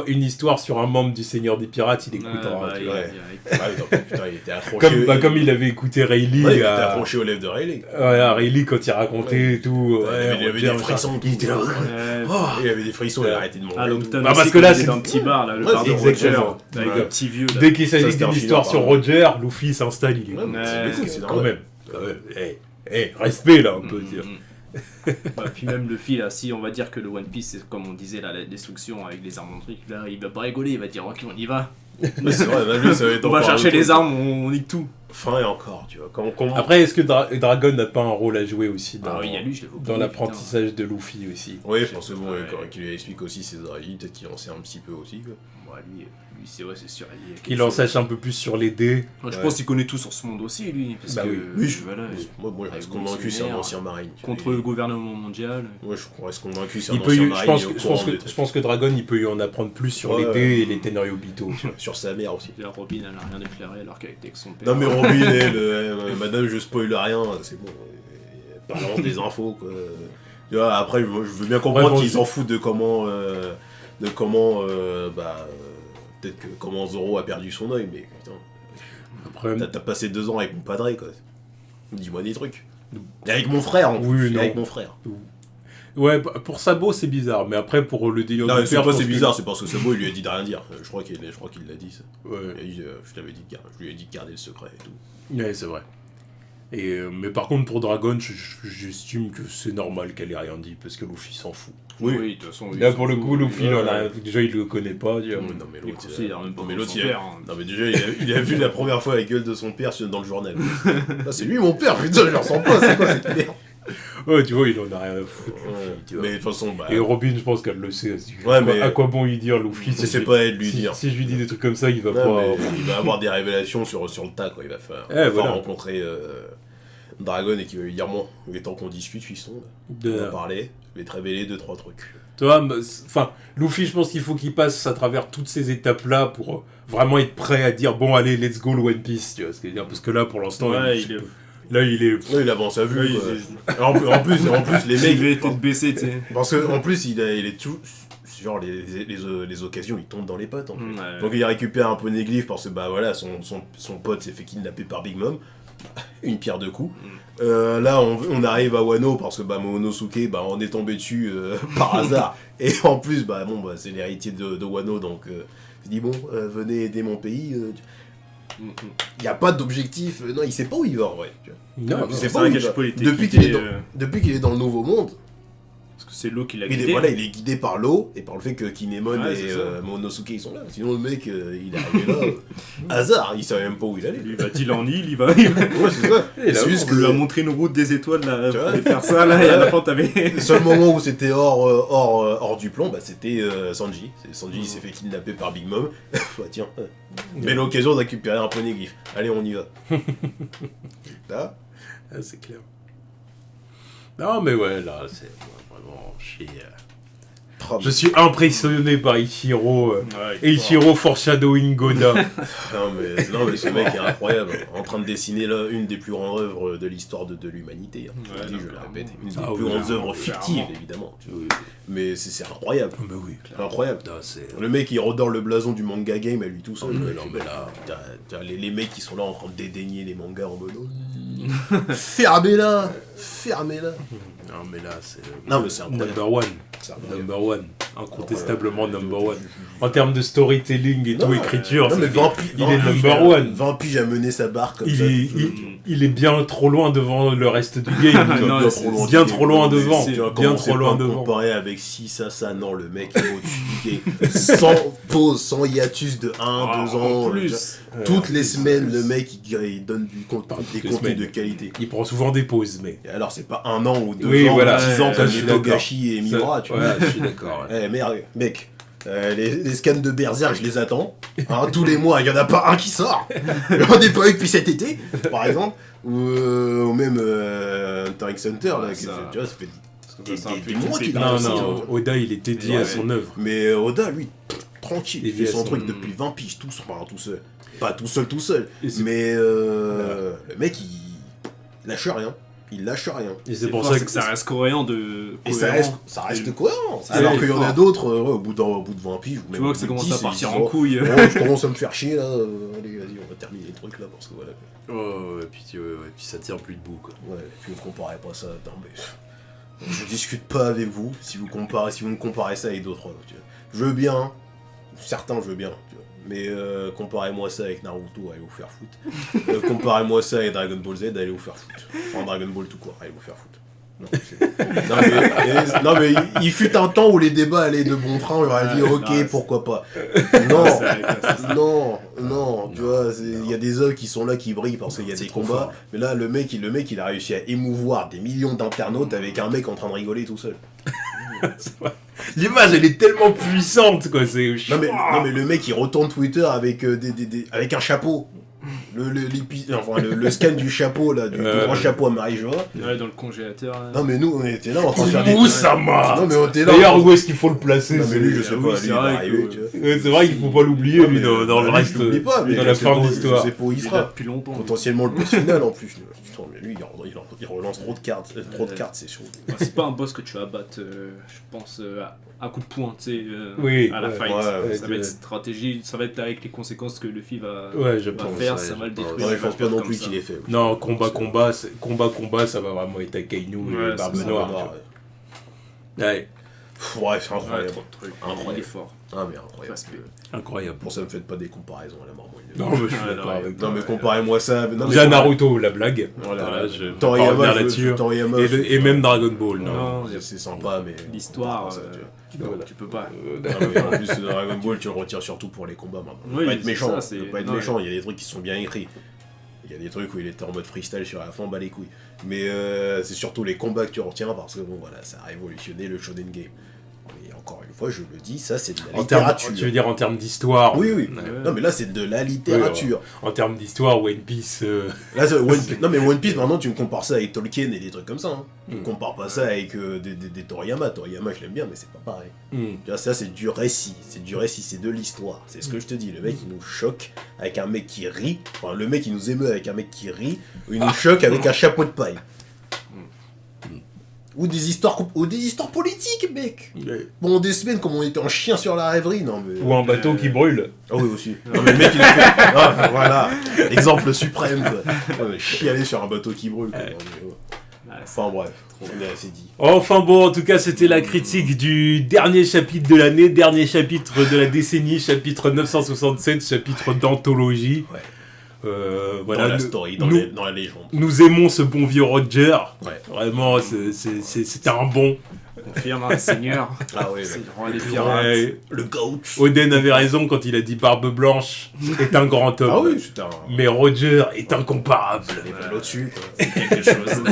une histoire sur un membre du Seigneur des Pirates, il écoutera. Putain, il était accroché. Comme il avait écouté Rayleigh. Il était accroché aux lèvres de Rayleigh. Voilà, Rayleigh, quand il racontait et tout. Il avait des frissons. Il avait des frissons, il a arrêté de manger. Ah, donc parce que là, c'est dans un petit bar, là, le bar de Roger, avec un petit vieux. Dès qu'il s'agit d'une histoire sur Roger, Luffy s'installe, il est c'est quand même. Respect là, on peut dire. Puis même Luffy là, si on va dire que le One Piece c'est comme on disait là, la destruction avec les armes en truc, là il va pas rigoler, il va dire ok on y va. Mais c'est vrai, lui, ça va être on va chercher les armes, on nique tout. Fin et encore, tu vois. Après, est-ce que Dragon n'a pas un rôle à jouer aussi dans l'apprentissage de Luffy aussi? Oui, je pense que bon, qu'il lui explique aussi ses origines, peut-être qu'il en sait un petit peu aussi. Quoi. Ouais, lui c'est vrai, c'est sûr. Qu'il en sache un peu plus sur les dés. Je pense qu'il connaît tout sur ce monde aussi, lui. Parce que, moi, je reste convaincu, c'est un ancien marine. Contre le gouvernement mondial. Ouais, je reste convaincu, c'est un ancien marine. Je pense que Dragon, il peut y en apprendre plus sur les dés et les Tenryubito. Sur sa mère aussi. Robin, elle a rien déclaré alors qu'elle était avec son père. Non, mais Robin, madame, je spoil rien, c'est bon. Balance des infos, quoi. Tu vois, après, je veux bien comprendre qu'ils s'en foutent de comment. Peut-être que comment Zoro a perdu son œil, mais putain. Après, t'as passé 2 ans avec mon padré, quoi. Dis-moi des trucs. Et avec mon frère, avec mon frère. Ouais, pour Sabo, c'est bizarre, mais après, pour le délire de père, c'est bizarre, c'est parce que Sabo, il lui a dit de rien dire. Je crois qu'il l'a dit, ça. Ouais. Je lui ai dit de garder le secret et tout. Ouais, c'est vrai. Mais par contre, pour Dragon, j'estime que c'est normal qu'elle ait rien dit, parce que Luffy s'en fout. Oui, de toute façon. Là, pour le coup, Luffy, déjà, il le connaît pas. Non, mais l'autre, déjà, il a vu la première fois la gueule de son père dans le journal. C'est lui, mon père, putain, je le ressens pas, c'est quoi cette merde? Ouais, tu vois, il en a rien à foutre. Mais de toute façon, Et Robin, je pense qu'elle le sait. Mais à quoi bon lui dire, Luffy? C'est pas elle lui dire. Si je lui dis des trucs comme ça, il va pas. Il va avoir des révélations sur le tas, quoi. Il va rencontrer Dragon et qui va lui dire bon, il est temps qu'on discute, fiston. On va parler, je vais te révéler 2-3 trucs. Tu vois, enfin, Luffy, je pense qu'il faut qu'il passe à travers toutes ces étapes-là pour vraiment être prêt à dire bon, allez, let's go le One Piece, tu vois ce que je veux dire, parce que là, pour l'instant, il avance à vue. En plus, les mecs. Il est tête baissée, tu sais. Parce qu'en plus, il est tout. Genre, les occasions, il tombe dans les potes, en fait. Ouais. Donc, il récupère un poneglyph parce que, bah voilà, son pote s'est fait kidnapper par Big Mom. Une pierre deux coups. Là, on arrive à Wano parce que Momonosuke, on est tombé dessus par hasard. Et en plus, c'est l'héritier de Wano, donc il dit bon, venez aider mon pays. Il n'y a pas d'objectif. Non, il sait pas où il va en vrai. Non, il sait pas où il va. Depuis qu'il est dans le Nouveau Monde. Parce que c'est l'eau qui l'a guidé. Il est guidé par l'eau et par le fait que Kinemon et Momonosuke ils sont là. Sinon le mec il est arrivé là, hasard, il savait même pas où il allait. Il va d'île en île, il va. Ouais, c'est ça. C'est juste qu'il lui a montré une route des étoiles là, pour faire ça là, et à la fin t'avais. Le seul moment où c'était hors du plan, c'était Sanji. Sanji il s'est fait kidnapper par Big Mom. Tiens, belle occasion de récupérer un poneglyph. Allez, on y va. Là, c'est clair. Non mais ouais, là c'est vraiment chier. Je suis impressionné par Ichiro. Et Ichiro foreshadowing Goda. non mais ce mec est incroyable. En train de dessiner là, une des plus grandes œuvres de l'histoire de l'humanité. Je le répète. Une des plus grandes œuvres fictives, évidemment. Oui. Mais c'est incroyable. Bah oui, incroyable. Le mec il redore le blason du manga game à lui tout seul. T'as les mecs qui sont là en train de dédaigner les mangas en mode fermez-la. Non mais là c'est number one, incontestablement number one. En termes de storytelling et écriture, il est number one. 20 piges à mener sa barque comme ça. Il est bien trop loin devant le reste du game. Bien trop loin devant. Bien trop loin devant. Comparé avec ça, non, le mec est au-dessus du game. Sans pause, sans hiatus de 1-2 ans. En plus. Toutes les semaines, le mec il donne des contenus de qualité. Il prend souvent des pauses, mais. Et alors, c'est pas 1 an ou 2 ans ou 10 ans comme Togashi et Miura, tu vois. Ouais, je suis d'accord. Merde, mec. Les scans de Berserk, je les attends. Tous les mois, il y en a pas un qui sort. J'en ai pas eu depuis cet été, par exemple. Ou même Hunter x Hunter, là, tu vois, ça fait que ça, c'est un peu des mois qu'il a Non, réussi, non, Oda, il est dédié à son œuvre. Mais Oda, lui, tranquille, il fait Dédié à son son- truc depuis 20 piges, tout seul. Pas tout seul. Et c'est- Mais le mec, il lâche rien. Il lâche rien. Et C'est pour fort, ça c'est que ça reste cohérent de. Et cohérent. ça reste cohérent. C'est Alors qu'il y en a fort. d'autres, au bout de 20 piges, ou Tu même Oh, vois que ça au bout de commence à 10, partir ils en disent, couille. oh, je commence à me faire chier là. Allez, vas-y, on va terminer les trucs là parce que voilà. Oh, et puis ça tire plus debout, quoi. Ouais, puis ne comparez pas ça. Non, mais je discute pas avec vous si vous me comparez ça avec d'autres. Tu vois. Je veux bien, certains je veux bien, tu vois. Mais comparez-moi ça avec Naruto, allez vous faire foutre. Comparez-moi ça avec Dragon Ball Z, allez vous faire foutre. Enfin Dragon Ball tout court, allez vous faire foutre. Non mais il fut un temps où les débats allaient de bon train, j'aurais dit ok, non, pourquoi pas. Non, tu vois, il y a des œuvres qui sont là qui brillent parce qu'il y a des combats, fort. mais là le mec il a réussi à émouvoir des millions d'internautes avec un mec en train de rigoler tout seul. L'image, elle est tellement puissante, quoi. C'est... Non mais le mec il retourne Twitter avec avec un chapeau. Le scan du chapeau là, du grand chapeau à Marie-Jo. Ouais, dans le congélateur. Là. Non mais nous on était là en train de faire des. Oussama. Non mais on était là. D'ailleurs, où est-ce qu'il faut le placer? Non mais lui je sais oui, pas, c'est lui il va vrai arriver, que- tu vois. Ouais, c'est vrai qu'il faut pas l'oublier, Non, lui, mais, dans le lui, reste, je l'oublie pas, mais dans la je sais fin pas- de l'histoire. Je sais pas où il Il est là sera. depuis longtemps. Potentiellement le boss final en plus. Putain, mais lui il relance trop de cartes, c'est chaud. Ouais, c'est pas un boss que tu vas battre, je pense, à coup de poing, tu sais, Oui, à la ouais, fight. ouais, Ça va être stratégie, ça va être avec les conséquences que Luffy va, Ouais, je va pense. faire, ouais, ça va le je pense. détruire. Non, il je va pense pas perdre non comme plus ça. qu'il est faible. Non, combat, ça va vraiment être Akainu Ouais, et c'est Barbe ça. Noire. Ouais. Ouais, Ouais, c'est Ouais, incroyable. trop de trucs. Incroyable. Il est fort. Ah mais incroyable. Respect. incroyable. Pour ça me faites pas des comparaisons à la marmoille. Non, mais je suis Ouais, d'accord ouais. avec Non toi. mais comparez-moi ça. Non, mais Déjà Naruto, la blague. Voilà, je vais pas Toriyama, revenir je là-dessus. veux- Toriyama, Et, je- et même Dragon Ball, non. Non, c'est sympa mais L'histoire, ça, tu vois. tu peux pas. Non, mais en plus Dragon Ball tu le retires surtout pour les combats maintenant. Oui, Pas être c'est méchant, ça, c'est- pas être non, méchant, il y a des trucs qui sont bien écrits. Il y a des trucs où il était en mode freestyle sur la fin, bah les couilles. Mais c'est surtout les combats que tu retiens parce que bon voilà, ça a révolutionné le shonen game. Et encore une fois, je le dis, ça c'est de la littérature. Tu veux dire en termes d'histoire? Oui, oui. Ouais. Non mais là c'est de la littérature. En termes d'histoire, One Piece. Là, non mais One Piece maintenant tu me compares ça avec Tolkien et des trucs comme ça. Hein. Tu me compares pas ça avec des Toriyama. Toriyama je l'aime bien mais c'est pas pareil. Tu vois, ça c'est du récit, c'est de l'histoire. C'est ce que je te dis, le mec il nous choque avec un mec qui rit, enfin le mec il nous émeut avec un mec qui rit, ou il nous choque avec un chapeau de paille. Ou des histoires politiques, mec. Pendant des semaines, comme on était en chien sur la rêverie, non mais. Ou un bateau qui brûle. Ah oui aussi. Non mais le mec il a fait. Ah, voilà, exemple suprême quoi. Ouais, chialer sur un bateau qui brûle. Quoi. Non, mais, ouais. Enfin bref, on est assez dit. Enfin bon, en tout cas, c'était la critique du dernier chapitre de l'année, dernier chapitre de la décennie, chapitre 967, chapitre d'anthologie. Ouais. Voilà, Dans la story, dans la légende. nous aimons ce bon vieux Roger. Ouais. Vraiment, c'était un bon. Confirme un seigneur. Ah ouais, C'est le, le roi des pirates. Ouais. le GOAT. Oden avait raison quand il a dit Barbe Blanche est un grand homme. Ah oui, c'était un. Mais Roger est incomparable. Il est au-dessus. Quoi. C'est quelque chose.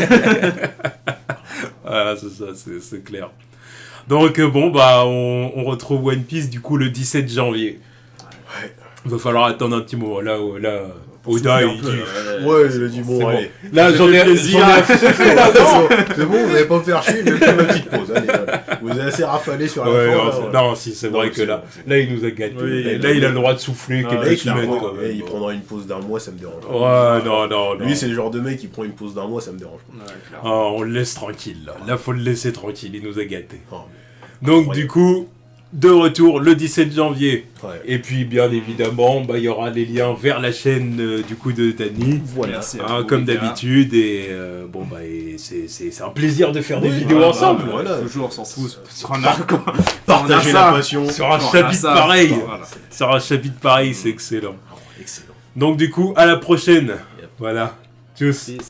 Voilà, c'est ça, c'est clair. Donc bon, bah on retrouve One Piece du coup le 17 janvier. Ouais. Il va falloir attendre un petit moment. Là Oda, il dit... Ouais, il a dit bon, C'est allez. Là, j'en ai C'est bon, vous n'allez pas me faire chier, je vais faire ma petite pause. Allez, voilà. Vous avez assez rafalé sur la Ouais, fin. non, là, c'est- voilà. non, si, c'est vrai Non, que c'est là, bon, c'est là, il nous a gâtés. Oui, Là, il a le droit de souffler Ah, quelques Et semaines. clairement, Quand même. il prendra une pause d'un mois, ça me dérange. Ouais, non. Lui, c'est le genre de mec qui prend une pause d'un mois, ça me dérange pas. Ouais, clair. Ah, on le laisse tranquille, là. Là, faut le laisser tranquille, il nous a gâtés. Oh, Donc, Incroyable. du coup, de retour le 17 janvier. mais- Ouais. Et puis, bien évidemment, bah, il y aura les liens vers la chaîne du coup de Dany. Voilà. Merci à Hein, vous, comme les gars. d'habitude. Et bon, bah, et c'est un plaisir de faire des Oui, vidéos bah, ensemble. bah, voilà. Toujours, on s'en fout. Sur un arc, quoi. Partager On a la ça. passion. Sur un On a chapitre ça. pareil. Voilà. Sur un chapitre pareil, c'est excellent. Ah, excellent. Donc, du coup, à la prochaine. Voilà. Tchuss. Peace.